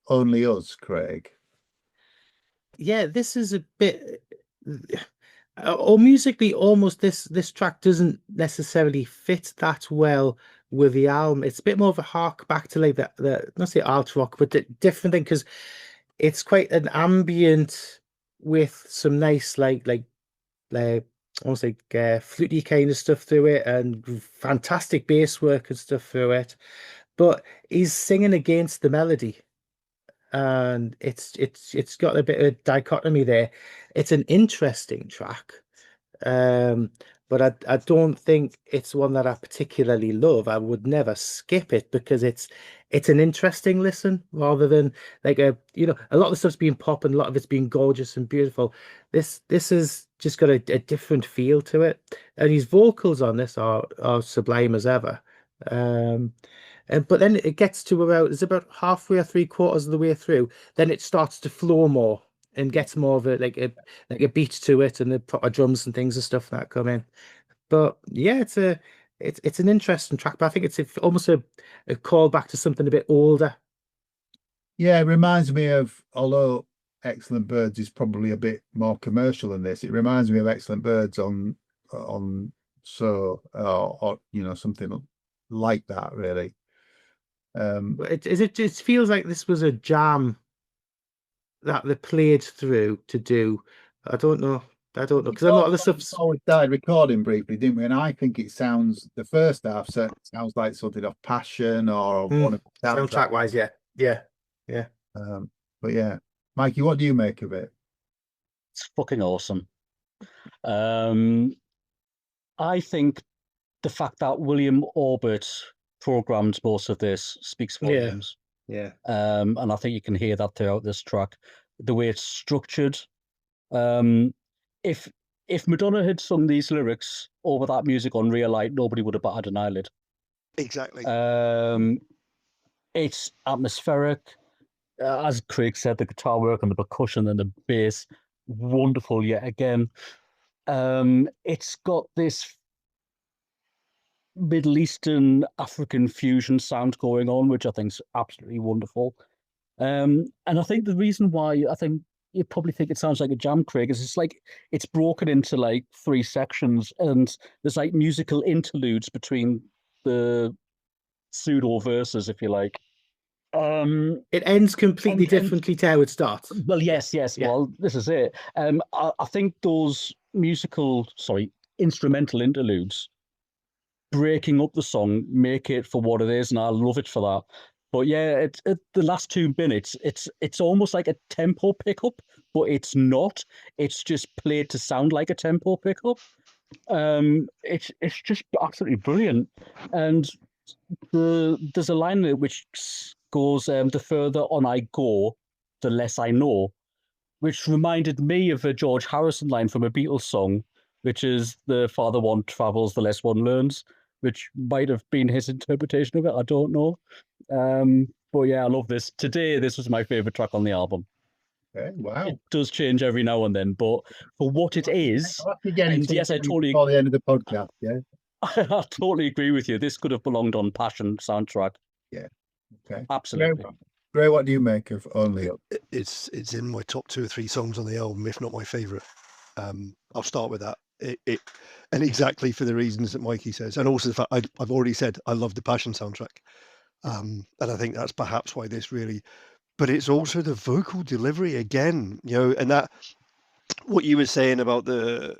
Only Us, Craig. Yeah, this is a bit, or musically, almost this track doesn't necessarily fit that well with the album. It's a bit more of a hark back to like the not say alt rock, but the different thing, because it's quite an ambient with some nice like almost like fluty kind of stuff through it, and fantastic bass work and stuff through it. But he's singing against the melody, and it's got a bit of dichotomy there. It's an interesting track, but I don't think it's one that I particularly love. I would never skip it because it's an interesting listen rather than like a lot of the stuff's been pop and a lot of it's been gorgeous and beautiful. This has just got a different feel to it, and his vocals on this are sublime as ever. But then it gets to it's about halfway or 3/4 of the way through, then it starts to flow more and gets more of a beat to it, and the proper drums and things and stuff that come in. But yeah, it's an interesting track, but I think it's almost a call back to something a bit older. Yeah, it reminds me of, although Excellent Birds is probably a bit more commercial than this, it reminds me of Excellent Birds on So or something like that, really. It feels like this was a jam that they played through to do. I don't know because a lot of the stuff's always started recording briefly, didn't we? And I think it sounds, the first half sounds like something off Passion or one of soundtrack wise, yeah. But yeah, Mikey, what do you make of it? It's fucking awesome. I think the fact that William Orbit programmed most of this speaks volumes. Yeah. And I think you can hear that throughout this track, the way it's structured. If Madonna had sung these lyrics over that music on Real Light, nobody would have batted an eyelid. Exactly. It's atmospheric. As Craig said, the guitar work and the percussion and the bass, wonderful yet again. It's got this Middle Eastern African fusion sound going on, which I think is absolutely wonderful. And I think the reason why I think you probably think it sounds like a jam, Craig. It's like it's broken into like 3 sections, and there's like musical interludes between the pseudo verses, if you like. It ends completely and- differently to how it starts. Well, yes. Yeah. Well, this is it. I think those instrumental interludes breaking up the song make it for what it is, and I love it for that. But yeah, the last 2 minutes, it's almost like a tempo pickup, but it's not. It's just played to sound like a tempo pickup. It's just absolutely brilliant. And there's a line in it which goes, "The further on I go, the less I know," which reminded me of a George Harrison line from a Beatles song, which is "the farther one travels, the less one learns," which might have been his interpretation of it. I don't know. But yeah, I love this. Today, this was my favorite track on the album. Okay, wow. It does change every now and then, but for what it is, I'll have to get and into yes, it I totally, before the end of the podcast. Yeah. I totally agree with you. This could have belonged on Passion soundtrack. Okay. Absolutely. Grae, what do you make of Only Up? It's in my top 2 or 3 songs on the album, if not my favorite. I'll start with that. And exactly for the reasons that Mikey says, and also the fact I've already said I love the Passion soundtrack, and I think that's perhaps why this really. But it's also the vocal delivery again, and that what you were saying about the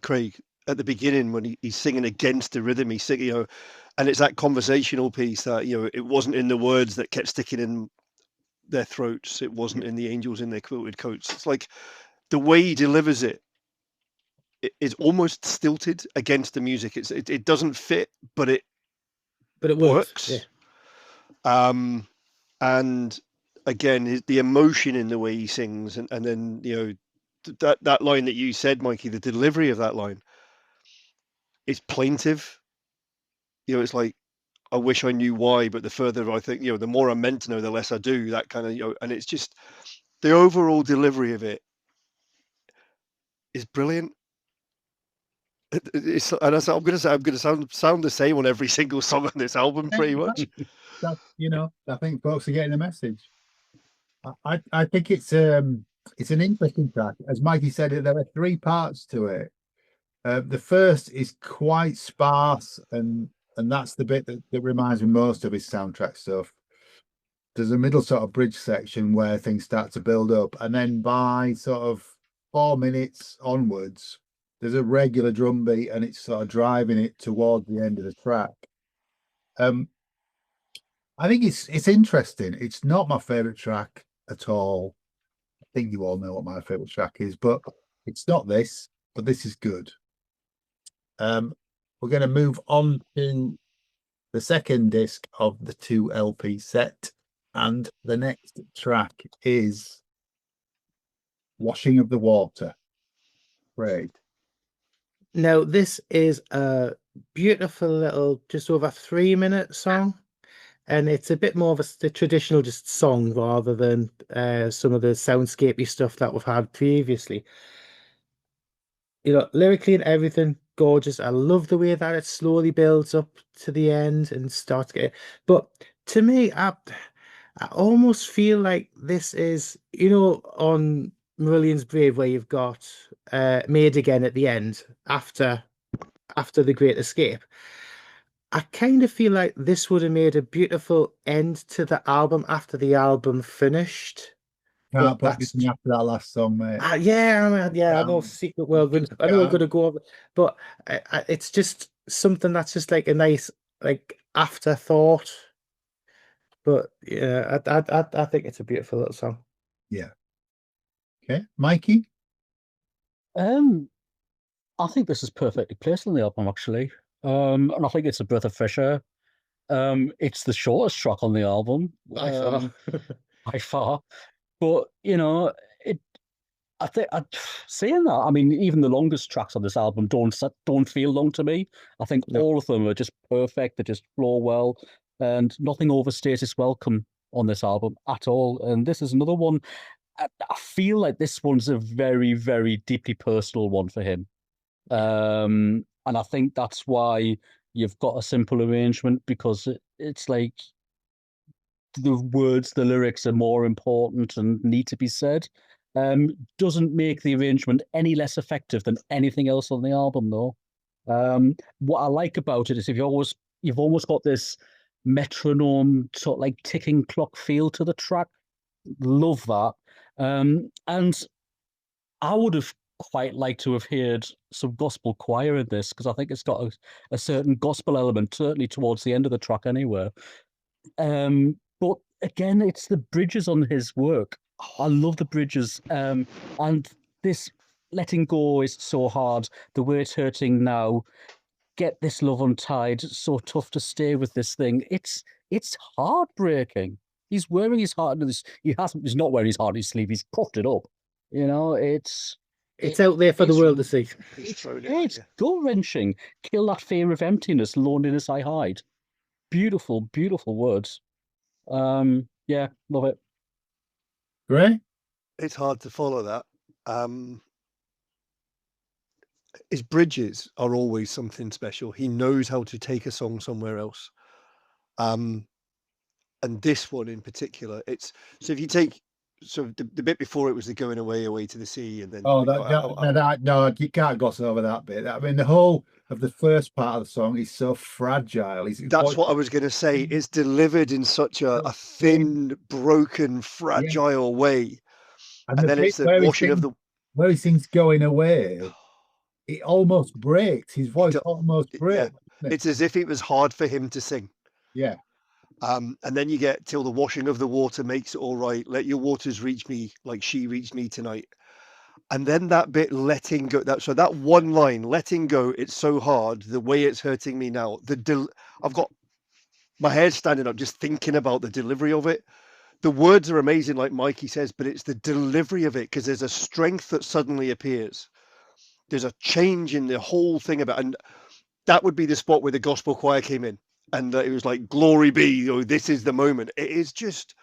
Craig at the beginning when he's singing against the rhythm, he's singing, and it's that conversational piece that it wasn't in the words that kept sticking in their throats, it wasn't in the angels in their quilted coats. It's like the way he delivers it is almost stilted against the music. It doesn't fit, but it works. Yeah. And again, the emotion in the way he sings, and then that line that you said, Mikey, the delivery of that line is plaintive. It's like, I wish I knew why, but the further I think, the more I'm meant to know, the less I do. That kind of, and it's just the overall delivery of it is brilliant. And I'm going to say I'm going to sound the same on every single song on this album, pretty much. I think folks are getting the message. I think it's an interesting track. As Mikey said, there are 3 parts to it. The first is quite sparse, and that's the bit that reminds me most of his soundtrack stuff. There's a middle sort of bridge section where things start to build up, and then by sort of 4 minutes onwards, there's a regular drum beat, and it's sort of driving it toward the end of the track. I think it's interesting. It's not my favorite track at all. I think you all know what my favorite track is, but it's not this. But this is good. We're going to move on to the second disc of the 2 LP set, and the next track is "Washing of the Water." Great. Now, this is a beautiful little, just over 3-minute song, and it's a bit more of the traditional just song rather than some of the soundscapey stuff that we've had previously. Lyrically and everything, gorgeous. I love the way that it slowly builds up to the end and starts getting. But to me, I almost feel like this is, on Marillion's Brave, where you've got Made Again at the end after the Great Escape. I kind of feel like this would have made a beautiful end to the album after the album finished. Can't put anything after that last song, mate. I know Secret World. I know we're going to go over, but it's just something that's just like a nice afterthought. But yeah, I think it's a beautiful little song. Yeah. Okay, Mikey. I think this is perfectly placed on the album, actually. And I think it's a breath of fresh air. It's the shortest track on the album by far. But I think saying that, I mean, even the longest tracks on this album don't feel long to me. I think all of them are just perfect. They just flow well, and nothing overstays its welcome on this album at all. And this is another one. I feel like this one's a very, very deeply personal one for him. And I think that's why you've got a simple arrangement, because it's like the words, the lyrics are more important and need to be said. Doesn't make the arrangement any less effective than anything else on the album, though. What I like about it is you've almost got this metronome sort of like ticking clock feel to the track. Love that. And I would have quite liked to have heard some gospel choir in this, because I think it's got a certain gospel element, certainly towards the end of the track anyway. But again, it's the bridges on his work. I love the bridges. And this letting go is so hard. The way it's hurting now. Get this love untied. It's so tough to stay with this thing. It's heartbreaking. He's wearing his heart into this. He's not wearing his heart in his sleeve. He's puffed it up. You know, it's out there for the world to see. It's gut-wrenching. Kill that fear of emptiness, loneliness I hide. Beautiful, beautiful words. Yeah, love it. Grae? It's hard to follow that. His bridges are always something special. He knows how to take a song somewhere else. And this one in particular, it's so if you take the bit before it was the going away to the sea, and then no, you can't gloss over that bit. I mean, the whole of the first part of the song is so fragile. That's what I was going to say. It's delivered in such a thin, broken, fragile way, and then it's the washing of the where he sings "Going Away." It almost breaks. His voice almost breaks. Yeah. It's as if it was hard for him to sing. Yeah. And then you get till the washing of the water makes it all right. Let your waters reach me like she reached me tonight. And then that bit, letting go. That one line, letting go. It's so hard. The way it's hurting me now. I've got my hair standing up just thinking about the delivery of it. The words are amazing, like Mikey says, but it's the delivery of it, because there's a strength that suddenly appears. There's a change in the whole thing and that would be the spot where the gospel choir came in, and it was like, glory be, this is the moment. It is just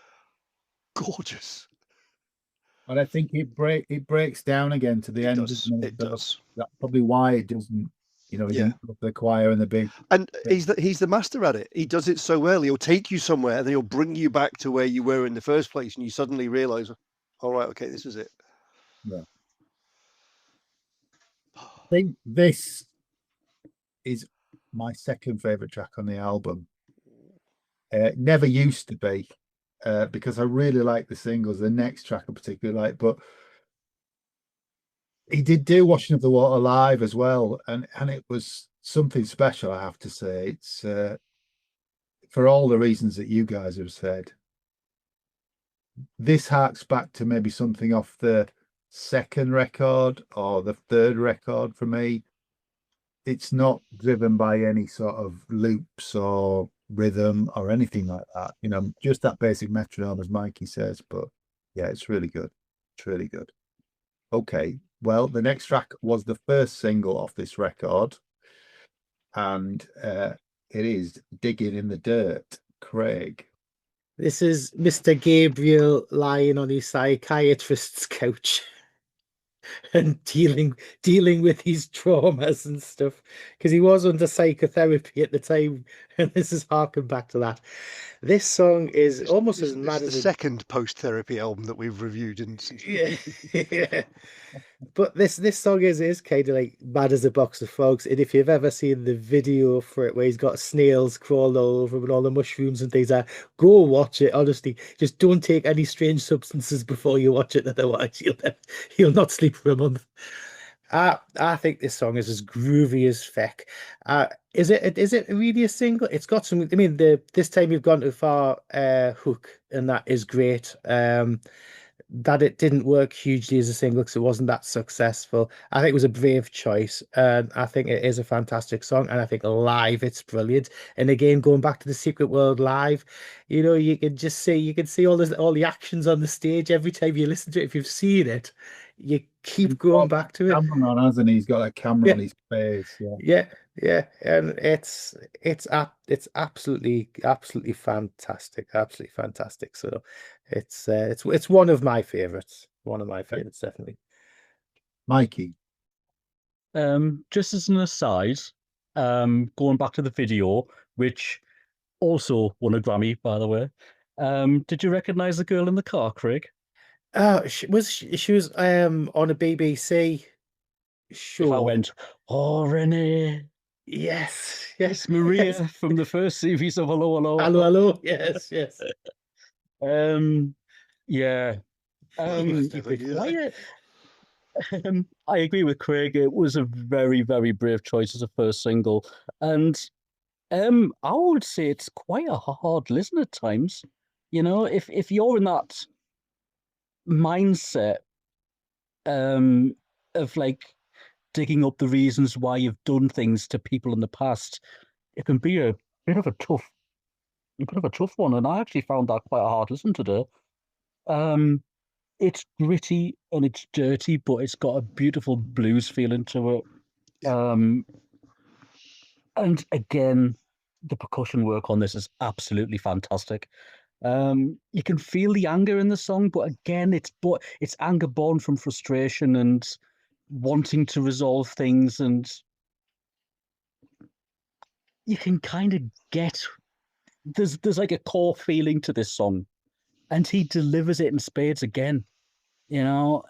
gorgeous. But I think it breaks down again to the end. It does. That's probably why it doesn't, the choir and the big. And he's the master at it. He does it so well. He'll take you somewhere, and then he'll bring you back to where you were in the first place, and you suddenly realize, all right, okay, this is it. Yeah. I think this is my second favorite track on the album. Never used to be, because I really like the singles. The next track I particularly like, but he did do "Washing of the Water" live as well, and it was something special, I have to say. It's for all the reasons that you guys have said. This harks back to maybe something off the second record or the third record for me. It's not driven by any sort of loops or rhythm or anything like that, just that basic metronome, as Mikey says. But yeah, it's really good. It's really good. Okay, well, the next track was the first single off this record, and it is "Digging in the Dirt." Craig? This is Mr. Gabriel lying on his psychiatrist's couch and dealing with his traumas and stuff, because he was under psychotherapy at the time, and this is harking back to that. This song is almost as mad as the second post-therapy album that we've reviewed, yeah. But this song is kind of like mad as a box of frogs. And if you've ever seen the video for it where he's got snails crawling all over him and all the mushrooms and things, go watch it. Honestly, just don't take any strange substances before you watch it, otherwise you'll not sleep for a month. I think this song is as groovy as feck. Is it really a single? It's got some. I mean, this time you've gone too far. Hook, and that is great. That it didn't work hugely as a single because it wasn't that successful. I think it was a brave choice, and I think it is a fantastic song. And I think live it's brilliant. And again, going back to the Secret World live, you can see all the actions on the stage every time you listen to it. If you've seen it, you keep going back to it. Camera on, hasn't he? He's got a camera on his face. Yeah, and it's absolutely fantastic, absolutely fantastic. So it's one of my favorites. One of my favorites, definitely. Mikey? Just as an aside, going back to the video, which also won a Grammy, by the way. Did you recognise the girl in the car, Craig? She was on a BBC show. If I went, oh, Renee, Yes, it's Maria from the first series of Hello, Hello. Hello, yes. Yeah. Never You'd be knew that. quiet. I agree with Craig. It was a very, very brave choice as a first single. And I would say it's quite a hard listen at times. You know, if you're in that mindset of like digging up the reasons why you've done things to people in the past, it can be a bit of a tough one. And I actually found that quite a hard listen today. It's gritty and it's dirty, but it's got a beautiful blues feeling to it. And again, the percussion work on this is absolutely fantastic. You can feel the anger in the song, but again, it's anger born from frustration and wanting to resolve things, and you can kind of get there's like a core feeling to this song, and he delivers it in spades again. You know,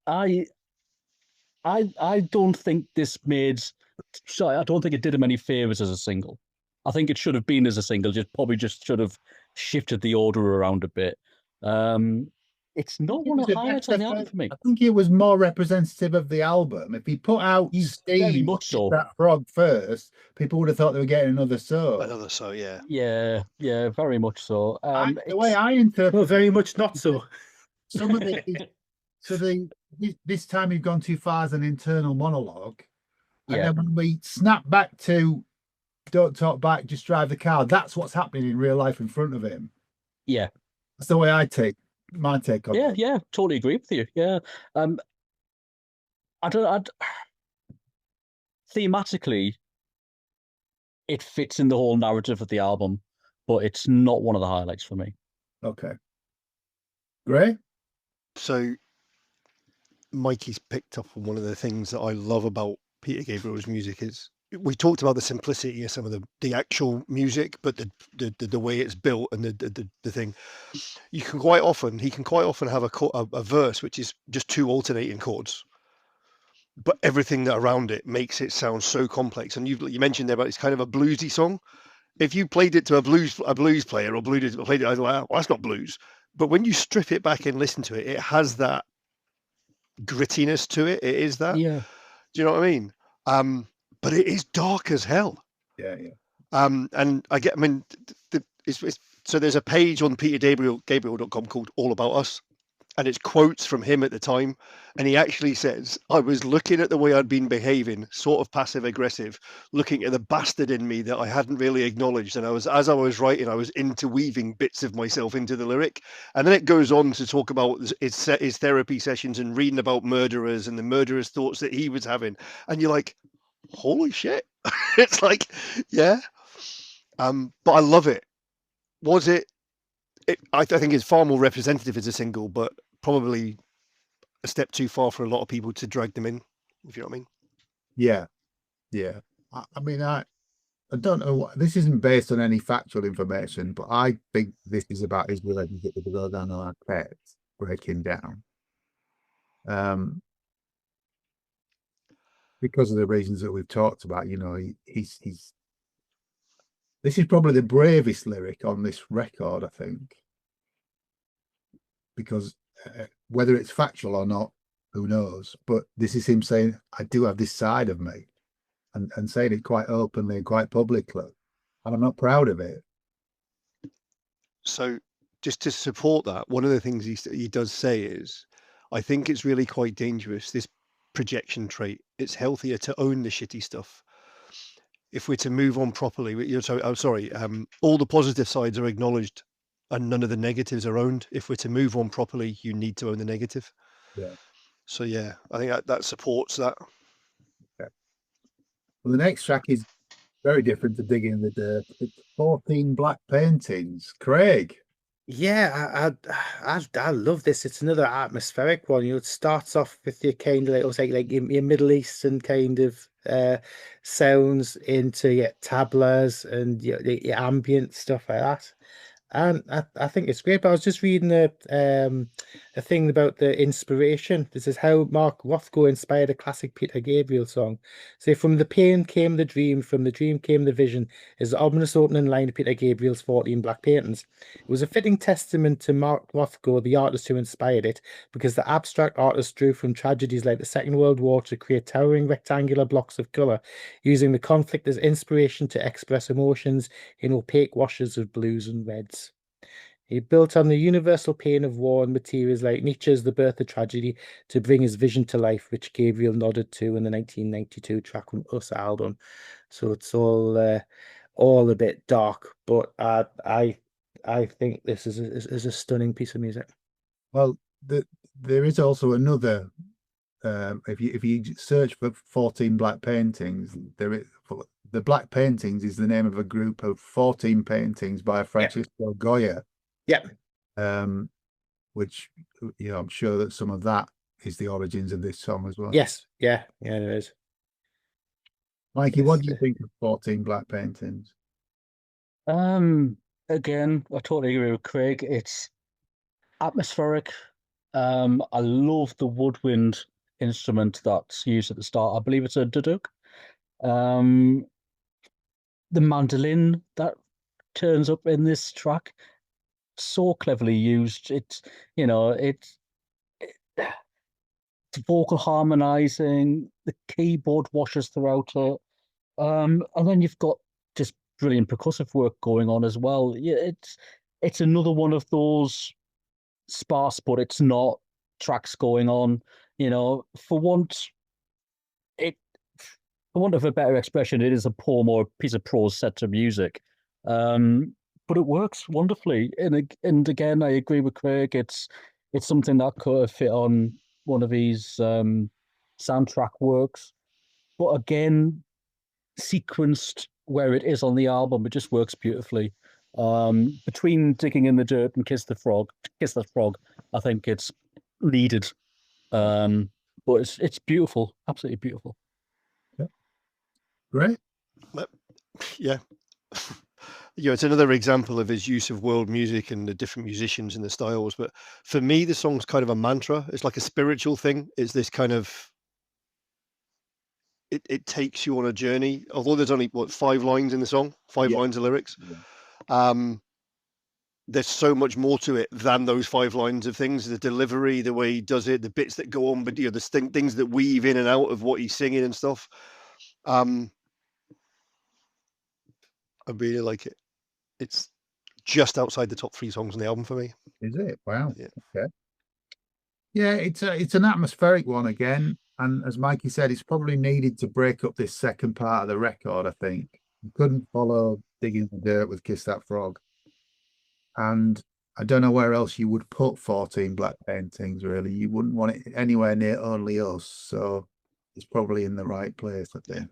I don't think this made. Sorry, I don't think it did him any favors as a single. I think it should have been as a single. Just should have shifted the order around a bit. It's not one of the highlights on the album for me. I think it was more representative of the album. If he put out very much so that frog first, people would have thought they were getting another song. Another so, yeah. Yeah, very much so. The way I interpret, well, very much not so. Some of it is, this time you've gone too far as an internal monologue. And then when we snap back to don't talk back, just drive the car, that's what's happening in real life in front of him. Yeah. That's the way I take my take on it. Yeah, totally agree with you. Yeah. Thematically, it fits in the whole narrative of the album, but it's not one of the highlights for me. Okay. Grae? So Mikey's picked up on one of the things that I love about Peter Gabriel's music is we talked about the simplicity of some of the actual music, but the way it's built and the thing he can quite often have a verse which is just two alternating chords, but everything that around it makes it sound so complex. And you mentioned there about it's kind of a bluesy song. If you played it to a blues player or played it, I was like, well, that's not blues. But when you strip it back and listen to it, it has that grittiness to it. It is that. Yeah. Do you know what I mean? But it is dark as hell. Yeah. And so there's a page on Gabriel.com called All About Us, and it's quotes from him at the time. And he actually says, I was looking at the way I'd been behaving, sort of passive aggressive, looking at the bastard in me that I hadn't really acknowledged. And as I was writing, I was interweaving bits of myself into the lyric. And then it goes on to talk about his therapy sessions and reading about murderers and the murderous thoughts that he was having. And you're like, holy shit. It's like, yeah. But I love it. I think it's far more representative as a single, but probably a step too far for a lot of people to drag them in, if you know what I mean. Yeah. I mean, I don't know what this isn't based on any factual information, but I think this is about his relationship with the Rodano Arquette breaking down. Because of the reasons that we've talked about, you know, he's this is probably the bravest lyric on this record, I think, because whether it's factual or not, who knows? But this is him saying, I do have this side of me, and saying it quite openly and quite publicly, and I'm not proud of it. So just to support that, one of the things he does say is, I think it's really quite dangerous, this projection trait. It's healthier to own the shitty stuff. If we're to move on properly, all the positive sides are acknowledged and none of the negatives are owned. If we're to move on properly, you need to own the negative. Yeah. So yeah, I think that supports that. Okay. Well, the next track is very different to Digging in the Dirt. It's 14 Black Paintings. Craig. Yeah, I love this. It's another atmospheric one. You know, it starts off with your kind of like your Middle Eastern kind of sounds into your tablas and your ambient stuff like that. And I think it's great. But I was just reading a thing about the inspiration. This is how Mark Rothko inspired a classic Peter Gabriel song. Say, from the pain came the dream, from the dream came the vision, is the ominous opening line of Peter Gabriel's 14 Black Paintings. It was a fitting testament to Mark Rothko, the artist who inspired it, because the abstract artist drew from tragedies like the Second World War to create towering rectangular blocks of colour, using the conflict as inspiration to express emotions in opaque washes of blues and reds. He built on the universal pain of war and materials like Nietzsche's The Birth of Tragedy to bring his vision to life, which Gabriel nodded to in the 1992 Track from Us album. So it's all a bit dark, but I think this is a stunning piece of music. Well, there is also another. If you search for 14 Black Paintings, the Black Paintings is the name of a group of 14 paintings by Francisco Goya. Yep. Which, I'm sure that some of that is the origins of this song as well. Yes. Yeah, there is. Mikey, what do you think of 14 Black Paintings? Again, I totally agree with Craig. It's atmospheric. I love the woodwind instrument that's used at the start. I believe it's a duduk. The mandolin that turns up in this track, so cleverly used. It's vocal harmonizing, the keyboard washes throughout it, and then you've got just brilliant percussive work going on as well. Yeah, it's another one of those sparse, but it's not tracks going on. For want of a better expression, it is a poem or a piece of prose set to music. But it works wonderfully. And again, I agree with Craig. It's something that could have fit on one of his soundtrack works. But again, sequenced where it is on the album, it just works beautifully. Between Digging in the Dirt and Kiss That Frog, I think it's needed. But it's beautiful, absolutely beautiful. Great. Yeah. It's another example of his use of world music and the different musicians and the styles. But for me, the song's kind of a mantra. It's like a spiritual thing. It's this kind of, it takes you on a journey. Although there's only 5 lines in the song, 5 lines of lyrics. Yeah. There's so much more to it than those 5 lines of things. The delivery, the way he does it, the bits that go on, but the things that weave in and out of what he's singing and stuff. I really like it. It's just outside the top 3 songs on the album for me. Is it? Wow. Yeah. Okay. Yeah, it's an atmospheric one again, and as Mikey said, it's probably needed to break up this second part of the record. I think you couldn't follow Digging the Dirt with Kiss That Frog, and I don't know where else you would put 14 Black Paintings. Really, you wouldn't want it anywhere near Only Us, so it's probably in the right place, I think.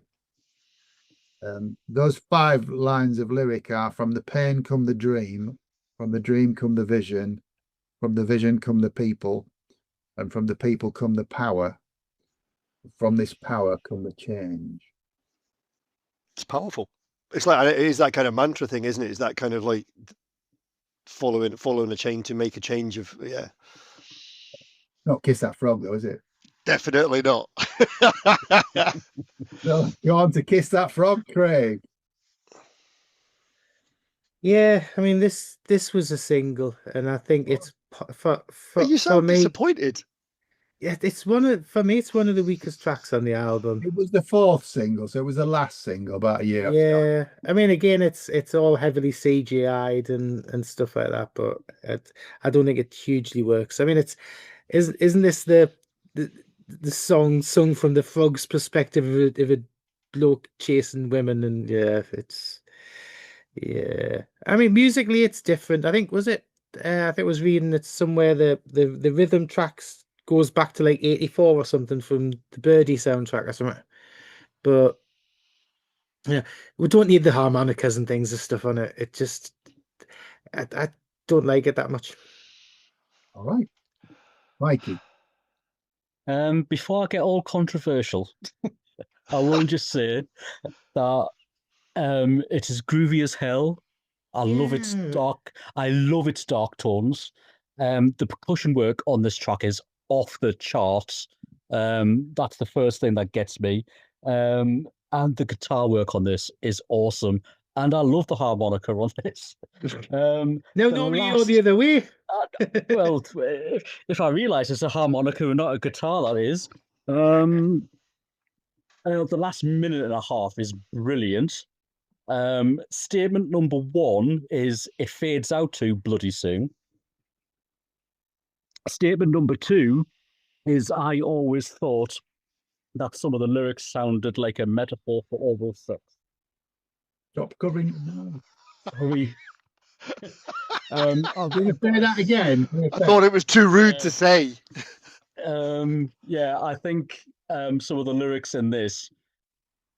Those 5 lines of lyric are: from the pain come the dream, from the dream come the vision, from the vision come the people, and from the people come the power. From this power come the change. It's powerful. It's like, it is that kind of mantra thing, isn't it? It's that kind of like following a chain to make a change of, yeah. Not Kiss That Frog though, is it? Definitely not. So go on to Kiss That Frog, Craig. Yeah, I mean this was a single, and I think it's for you so me, disappointed. Yeah, it's one of the weakest tracks on the album. It was the 4th single, so it was the last single about a year. Yeah, I mean, again, it's all heavily CGI'd and stuff like that, but I don't think it hugely works. I mean, isn't this the song sung from the frog's perspective of a bloke chasing women, and yeah. I mean, musically it's different. I think I think I was reading it somewhere the rhythm tracks goes back to like 84 or something from the Birdie soundtrack or something. But yeah, we don't need the harmonicas and things and stuff on it. It just I don't like it that much. All right. Mikey. Before I get all controversial, I will just say that it is groovy as hell. I love its dark. I love its dark tones. The percussion work on this track is off the charts. That's the first thing that gets me. And the guitar work on this is awesome. And I love the harmonica on this. No, the normally you're last- the other way. Well, if I realise it's a harmonica and not a guitar, that is. The last minute and a half is brilliant. Statement number 1 is it fades out too bloody soon. Statement number 2 is I always thought that some of the lyrics sounded like a metaphor for oral sex. Stop covering it now. Sorry. Can you say that again? I thought it was too rude to say. Yeah, I think some of the lyrics in this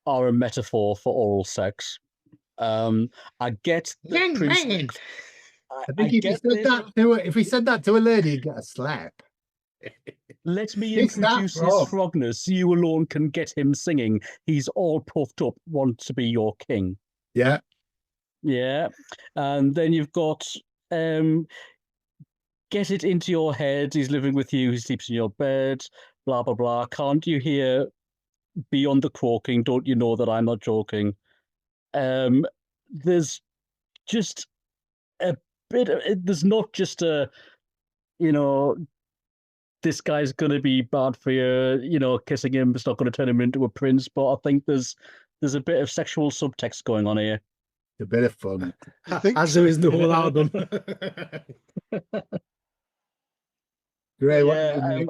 are a metaphor for oral sex. I get the Young Prince. man. I think if he said that to a lady, he'd get a slap. Let me It's that introduce his frog. frogness. You alone can get him singing. He's all puffed up, wants to be your king. Yeah. Yeah. And then you've got get it into your head. He's living with you. He sleeps in your bed. Blah, blah, blah. Can't you hear beyond the croaking? Don't you know that I'm not joking? There's just a bit of, there's not just a, this guy's going to be bad for you, kissing him, it's not going to turn him into a prince, but I think there's a bit of sexual subtext going on here. A bit of fun. As there is in the whole album. Grae, what Yeah, do you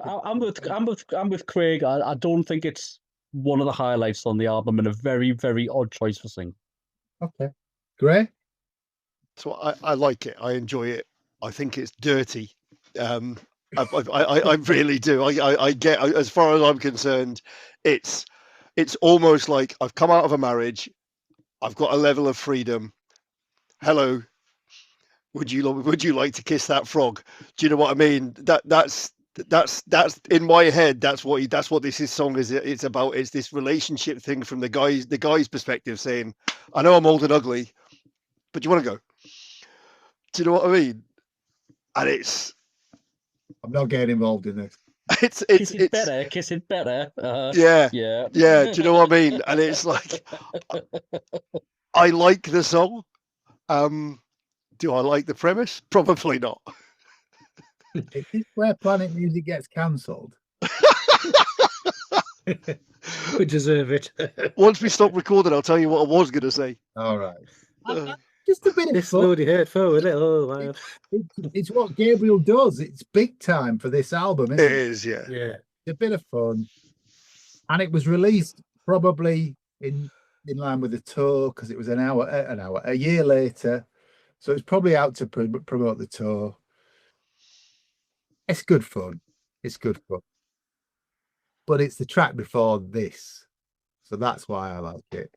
think? I'm with Craig. I don't think it's one of the highlights on the album, and a very, very odd choice for sing. Okay. Grae? So I like it. I enjoy it. I think it's dirty. I really do. I get, as far as I'm concerned, it's almost like I've come out of a marriage. I've got a level of freedom. Hello. Would you like to kiss that frog? Do you know what I mean? That's in my head. That's what this song is. It's about. It's this relationship thing from the guy's perspective, saying, "I know I'm old and ugly, but do you want to go?" Do you know what I mean? And I'm not getting involved in this. Kiss it better. Yeah. Yeah. Do you know what I mean? And it's like, I like the song. Do I like the premise? Probably not. Is this where Planet Music gets cancelled? We deserve it. Once we stop recording, I'll tell you what I was going to say. All right. Just a bit of This fun. slowly hurt for a little while. It's what Gabriel does. It's big time for this album, isn't It it? is, yeah. Yeah. It's a bit of fun. And it was released probably in line with the tour, because it was a year later. So it's probably out to promote the tour. It's good fun. But it's the track before this. So that's why I like it.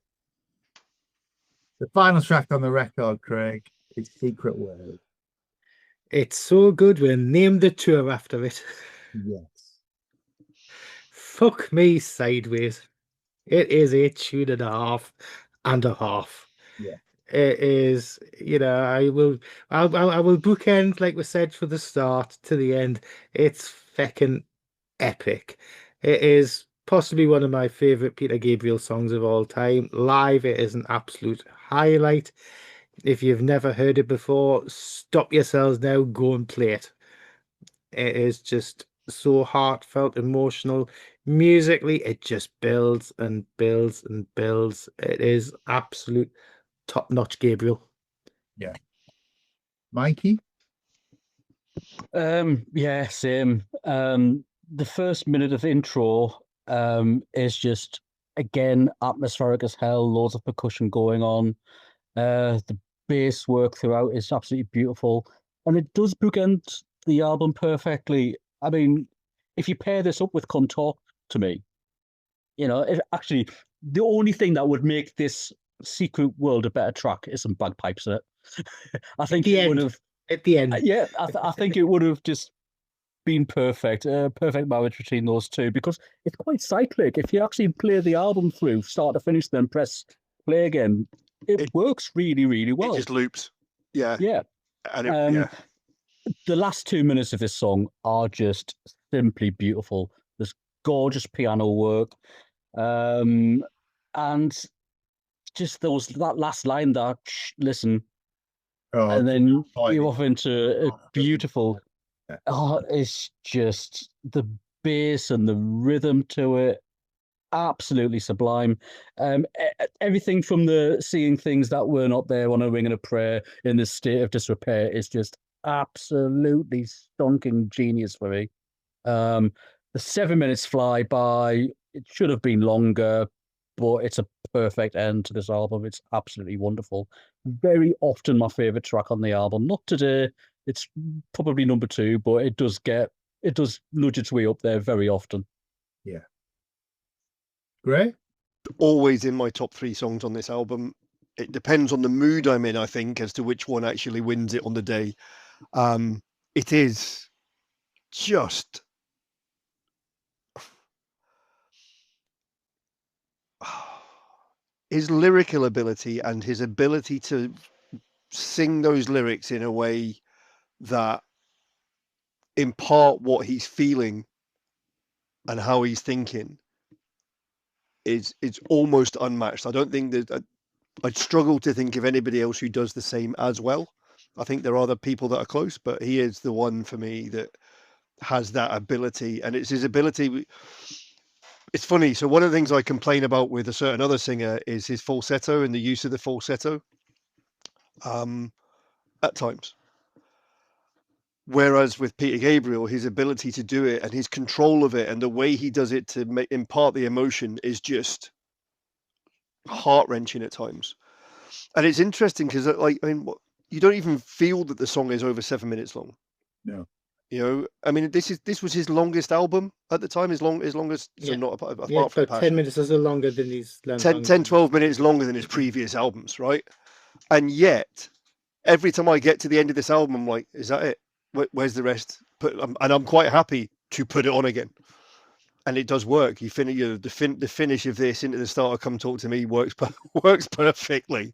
The final track on the record, Craig, is Secret World. It's so good we named the tour after it. Yes. Fuck me sideways. It is a tune and a half. Yeah. It is, I will bookend, like we said, from the start to the end. It's feckin' epic. It is possibly one of my favorite Peter Gabriel songs of all time. Live, it is an absolute highlight. If you've never heard it before, stop yourselves now, go and play it. It is just so heartfelt, emotional. Musically, it just builds and builds and builds. It is absolute top-notch Gabriel. Yeah. Mikey? Yeah, same. The first minute of intro is just, again, atmospheric as hell, loads of percussion going on. The bass work throughout is absolutely beautiful, and it does bookend the album perfectly. I mean, if you pair this up with Come Talk to Me, actually, the only thing that would make this Secret World a better track is some bagpipes in it. I think it would have at the end. Yeah, I think it would have just been perfect, perfect marriage between those two, because it's quite cyclic. If you actually play the album through, start to finish, then press play again, it works really, really well. It just loops. Yeah. Yeah. And Um, The last 2 minutes of this song are just simply beautiful. There's gorgeous piano work. And just that last line that listen, Oh, and then oh, you're off into a beautiful. Yeah. Oh, it's just the bass and the rhythm to it, absolutely sublime. Everything from the seeing things that were not there on a wing and a prayer in this state of disrepair is just absolutely stonking genius for me. The 7 minutes fly by. It should have been longer, but it's a perfect end to this album. It's absolutely wonderful. Very often my favorite track on the album. Not today. It's probably number 2, but it does nudge its way up there very often. Yeah. Grae? always in my top 3 songs on this album. It depends on the mood I'm in, I think, as to which one actually wins it on the day. It is just his lyrical ability and his ability to sing those lyrics in a way that impart what he's feeling and how he's thinking is it's almost unmatched. I don't think that I'd struggle to think of anybody else who does the same as well. I think there are other people that are close, but he is the one for me that has that ability, and it's his ability. It's funny. So one of the things I complain about with a certain other singer is his falsetto and the use of the falsetto at times. Whereas with Peter Gabriel, his ability to do it and his control of it and the way he does it to impart the emotion is just heart-wrenching at times. And it's interesting because, like, I mean, you don't even feel that the song is over 7 minutes long. No. You know, I mean, this was his longest album at the time, as long as so Yeah. not apart Yeah, from about 10 Passion. minutes or so longer than these 10, 12 minutes longer than his previous albums, right? And yet, every time I get to the end of this album, I'm like, is that it? Where's the rest? And I'm quite happy to put it on again. And it does work. You finish the finish of this into the start of "Come Talk to Me" works perfectly.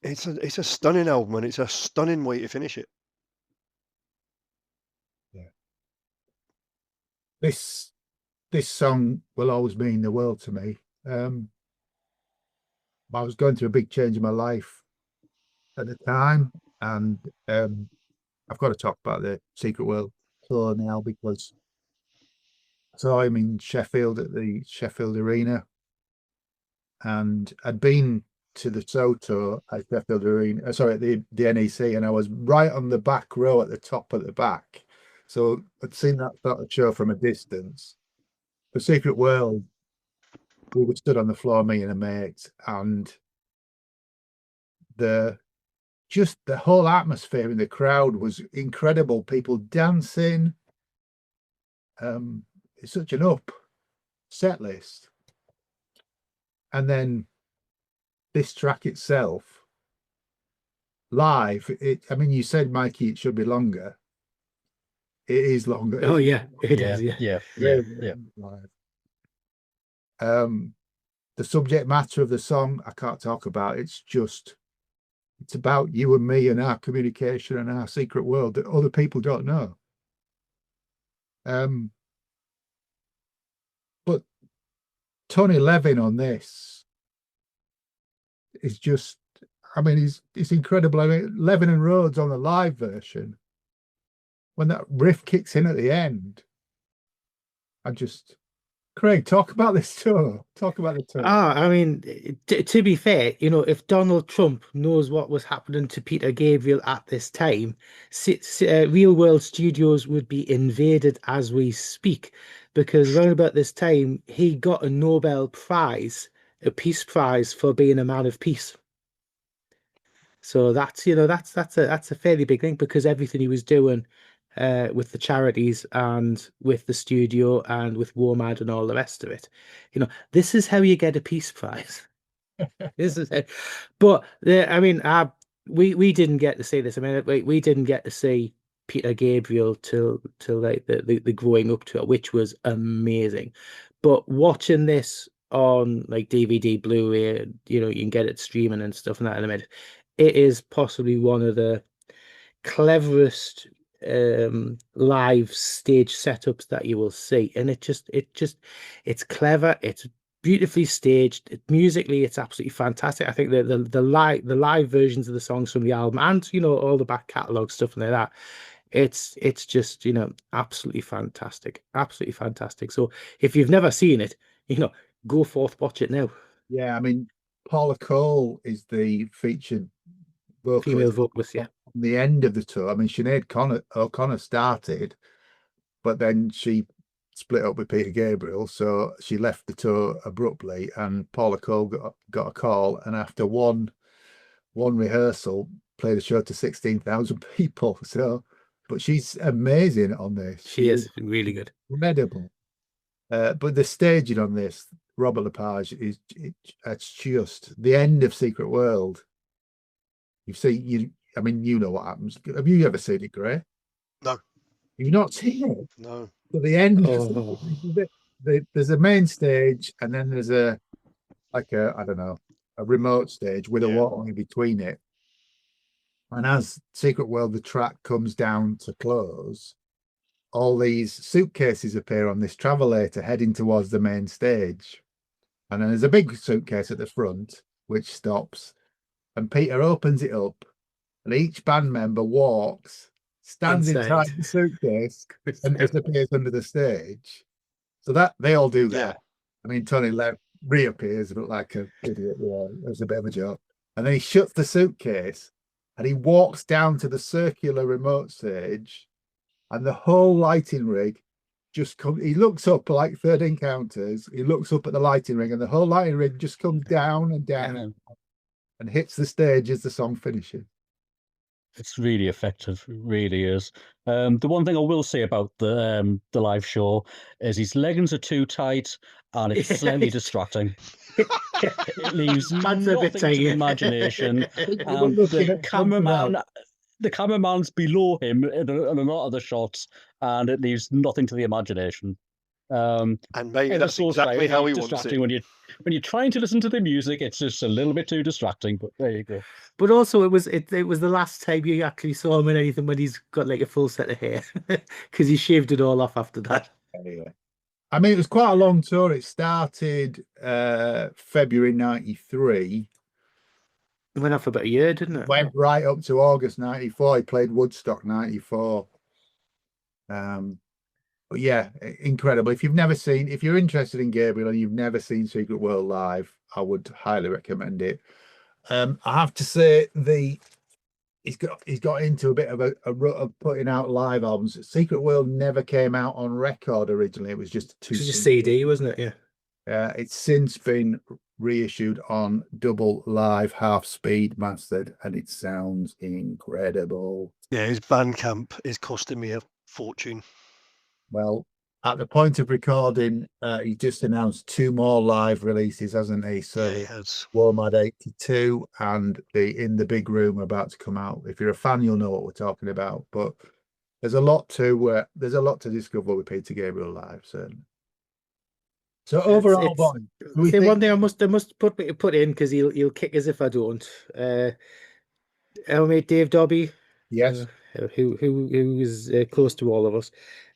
It's a stunning album, and it's a stunning way to finish it. Yeah. This song will always mean the world to me. I was going through a big change in my life at the time, and I've got to talk about the Secret World tour now because I saw him in Sheffield at the Sheffield Arena, and I'd been to the Soto at Sheffield Arena, sorry, at the NEC, and I was right on the back row at the top at the back. So I'd seen that sort of show from a distance. The Secret World, we were stood on the floor, me and a mate, and the whole atmosphere in the crowd was incredible. People dancing. It's such an up set list. And then this track itself, live, I mean, you said, Mikey, it should be longer. It is longer. Oh, yeah, it is. Yeah. Live. The subject matter of the song, I can't talk about. It's about you and me and our communication and our secret world that other people don't know. But Tony Levin on this is just, I mean, it's incredible. I mean, Levin and Rhodes on the live version, when that riff kicks in at the end, Craig, talk about this tour. Talk about the tour. I mean, to be fair, if Donald Trump knows what was happening to Peter Gabriel at this time, Real World Studios would be invaded as we speak, because around about this time, he got a Nobel Prize, a Peace Prize for being a man of peace. So that's a fairly big thing, because everything he was doing with the charities and with the studio and with WOMAD and all the rest of it. This is how you get a Peace Prize. This is it. But I mean, we didn't get to see this. I mean, we didn't get to see Peter Gabriel till like the growing up to it, which was amazing. But watching this on like DVD, Blu-ray, you can get it streaming and stuff and that in a minute. it is possibly one of the cleverest live stage setups that you will see, and it's clever, it's beautifully staged, musically it's absolutely fantastic. I think the live versions of the songs from the album, and all the back catalog stuff and like that, it's just absolutely fantastic, absolutely fantastic. So if you've never seen it, go forth, watch it now. Yeah, I mean, Paula Cole is the featured Female vocalist vocalist, yeah. on the end of the tour. I mean, Sinead O'Connor started, but then she split up with Peter Gabriel, so she left the tour abruptly, and Paula Cole got a call, and after one rehearsal, played a show to 16,000 people. So, but she's amazing on this. She is really good, incredible. But the staging on this, Robert Lepage, it's just the end of Secret World. I mean, you know what happens. Have you ever seen it, Grae? No. You've not seen it? No. But the end, Oh. there's a main stage, and then there's a remote stage with a wall in between it. And as Secret World, the track comes down to close, all these suitcases appear on this travelator heading towards the main stage. And then there's a big suitcase at the front, which stops. And Peter opens it up, and each band member stands inside the suitcase, and disappears under the stage. So that they all do that. Yeah. I mean, Tony Left reappears, but like an idiot. Yeah, it was a bit of a joke. And then he shuts the suitcase, and he walks down to the circular remote stage, and the whole lighting rig just comes. He looks up like 13 counters. He looks up at the lighting rig, and the whole lighting rig just comes down and down and hits the stage as the song finishes. It's really effective. It really is. The one thing I will say about the live show is his leggings are too tight and it's slightly distracting. It leaves nothing to the imagination. And the cameraman's below him in a lot of the shots, and it leaves nothing to the imagination. And maybe that's exactly how he wants it. When you're trying to listen to the music, it's just a little bit too distracting. But there you go. But also, it was the last time you actually saw him in anything when he's got like a full set of hair, because he shaved it all off after that. Yeah. I mean, it was quite a long tour. It started February '93. It went off for about a year, didn't it? Went right up to August '94. He played Woodstock '94. But yeah, incredible. If you're interested in Gabriel and you've never seen Secret World live, I would highly recommend it. I have to say he's got into a bit of a rut of putting out live albums. Secret World never came out on record originally. It was just a CD, wasn't it? Yeah. It's since been reissued on double live, half speed mastered, and it sounds incredible. Yeah, his Bandcamp is costing me a fortune. Well, at the point of recording, he just announced 2 more live releases, hasn't he? So yeah, he has. WOMAD 82 and the In the Big Room are about to come out. If you're a fan, you'll know what we're talking about. But there's a lot to discover with Peter Gabriel live, certainly. So overall, one thing I must put in, because he'll kick as if I don't. Our mate Dave Dobby, yes, who is close to all of us.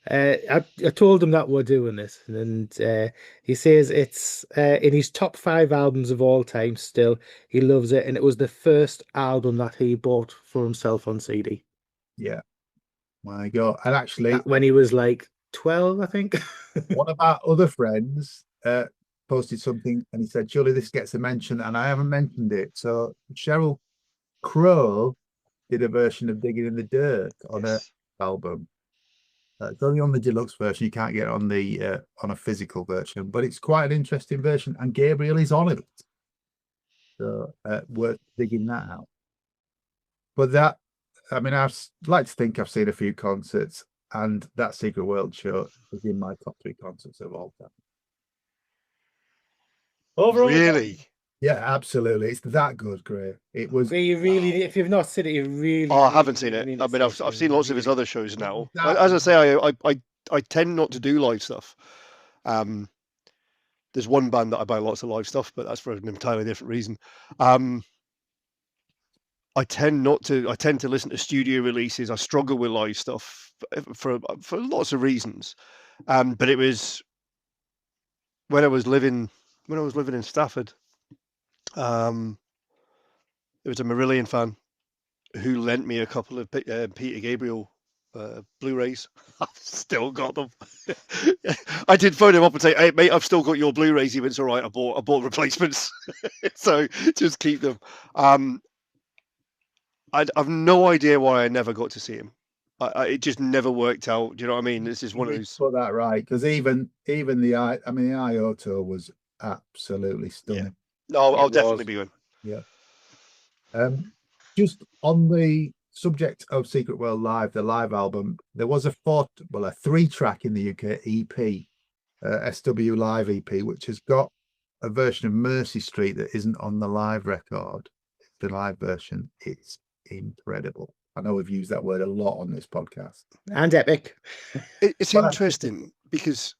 I told him that we're doing this, and he says it's in his top 5 albums of all time. Still, he loves it, and it was the first album that he bought for himself on CD. Yeah, my God! And actually, when he was like 12, I think. One of our other friends posted something, and he said, "Surely this gets a mention," and I haven't mentioned it. So Sheryl Crow did a version of "Digging in the Dirt" on her album. It's only on the deluxe version. You can't get it on the on a physical version, but it's quite an interesting version, and Gabriel is on it. So worth digging that out. But that, I mean, I'd like to think I've seen a few concerts, and that Secret World show is in my top 3 concerts of all time. Overall, really? Yeah, absolutely. It's that good, Grae. It was. You really, if you've not seen it, you really. Oh, I haven't seen it. I mean, I've seen lots of his other shows now. As I say, I tend not to do live stuff. There's one band that I buy lots of live stuff, but that's for an entirely different reason. I tend not to. I tend to listen to studio releases. I struggle with live stuff for lots of reasons. But it was when I was living in Stafford. There was a Marillion fan who lent me a couple of Peter Gabriel Blu-rays. I've still got them. I did phone him up and say, "Hey, mate, I've still got your Blu-rays." He went, "It's all right. I bought replacements, so just keep them." I've no idea why I never got to see him. It just never worked out. Do you know what I mean? This is one of those. Put that right, because even the IO tour was absolutely stunning. No, I'll definitely be going. Yeah. Just on the subject of Secret World Live, the live album, there was a 3-track in the UK EP, SW Live EP, which has got a version of Mercy Street that isn't on the live record. The live version, it's incredible. I know we've used that word a lot on this podcast. And epic. It's interesting because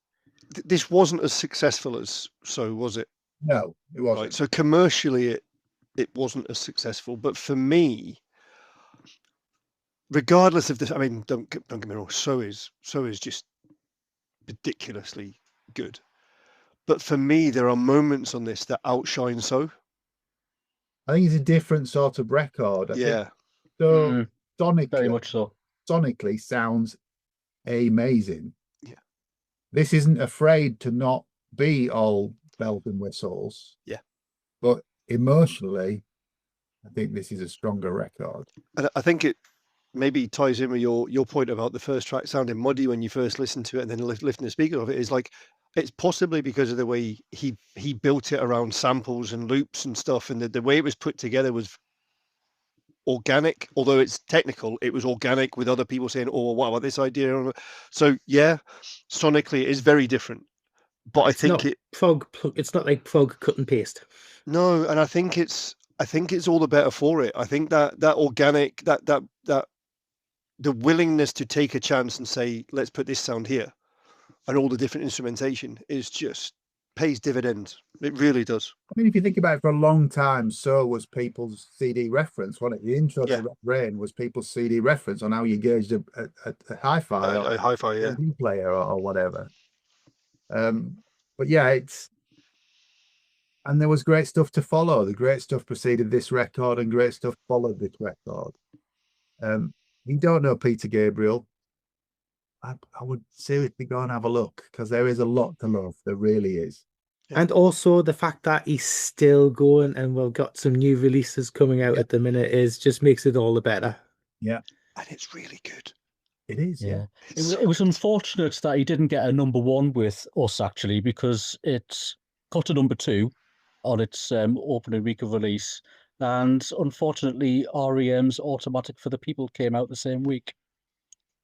this wasn't as successful as So, was it? No, it wasn't. Right. So commercially, it wasn't as successful. But for me, regardless of this, I mean, don't get me wrong. So is just ridiculously good. But for me, there are moments on this that outshine So. I think it's a different sort of record. I think. So sonically, very much so. Sonically sounds amazing. Yeah. This isn't afraid to not be all bells and whistles. Yeah. But emotionally, I think this is a stronger record. And I think it maybe ties in with your point about the first track sounding muddy when you first listen to it, and then lifting the speaker of it is like, it's possibly because of the way he built it around samples and loops and stuff, and the way it was put together was organic. Although it's technical, it was organic, with other people saying, "Oh, what about this idea?" So yeah, sonically it is very different. But it's not like prog cut and paste. No, and I think it's all the better for it. I think that organic, that the willingness to take a chance and say, let's put this sound here, and all the different instrumentation is just pays dividends. It really does. I mean, if you think about it, for a long time, So was people's CD reference, wasn't it? The intro to Rain was people's CD reference on how you gauged a hi-fi, a hi-fi, yeah, player or whatever. But yeah, and there was great stuff to follow. The great stuff preceded this record, and great stuff followed this record. You don't know Peter Gabriel, I would seriously go and have a look, because there is a lot to love. There really is. Yeah. And also the fact that he's still going, and we've got some new releases coming out at the minute, just makes it all the better. Yeah. And it's really good. It is, yeah. It was unfortunate that he didn't get a number 1 with us, actually, because it got to number 2 on its opening week of release. And unfortunately, REM's Automatic for the People came out the same week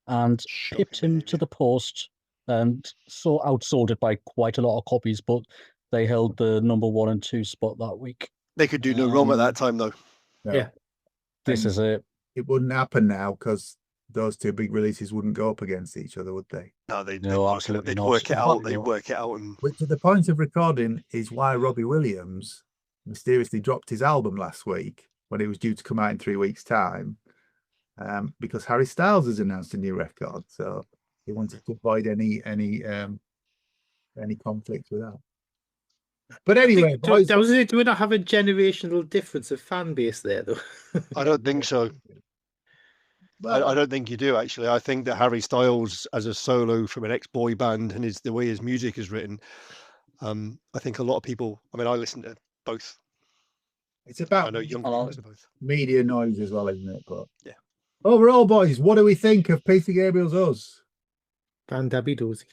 and pipped him to the post, and so outsold it by quite a lot of copies, but they held the number 1 and 2 spot that week. They could do no wrong at that time, though. No. Yeah. This is it. It wouldn't happen now, because those two big releases wouldn't go up against each other, would they? No, absolutely they'd not. work it out. They'd work it out. And which, at the point of recording, is why Robbie Williams mysteriously dropped his album last week when it was due to come out in 3 weeks' time, because Harry Styles has announced a new record, so he wanted to avoid any conflict with that. But anyway, boys, do we not have a generational difference of fan base there, though? I don't think so. Well, I don't think you do, actually. I think that Harry Styles, as a solo from an ex-boy band, and the way his music is written, I think a lot of people. I mean, I listen to both. It's about, I know young people listen to both. Media noise as well, isn't it? But yeah. Overall, boys, what do we think of Peter Gabriel's Us? Fandabidozy.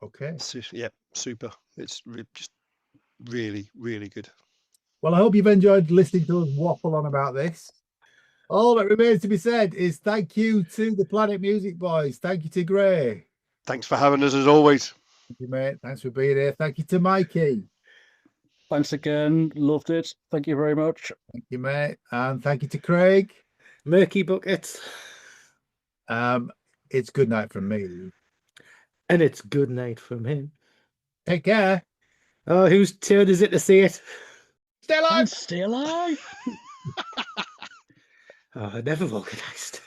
Okay. Yeah, super. It's just really, really good. Well, I hope you've enjoyed listening to us waffle on about this. All that remains to be said is thank you to the Planet Music Boys. Thank you to Grae. Thanks for having us, as always. Thank you, mate. Thanks for being here. Thank you to Mikey. Thanks again. Loved it. Thank you very much. Thank you, mate. And thank you to Craig. Murky Buckets. It's good night from me. And it's good night from him. Take care. Oh, whose turn is it to say it? Stay alive. Stay alive. Oh, never organised.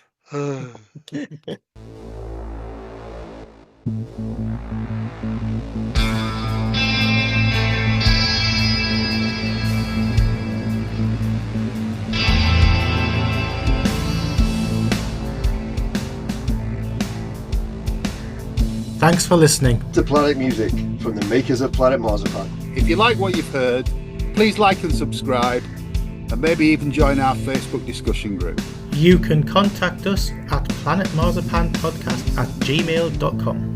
Thanks for listening. To Planet Music from the makers of Planet Marzipan. If you like what you've heard, please like and subscribe, and maybe even join our Facebook discussion group. You can contact us at planetmarzipanpodcast@gmail.com.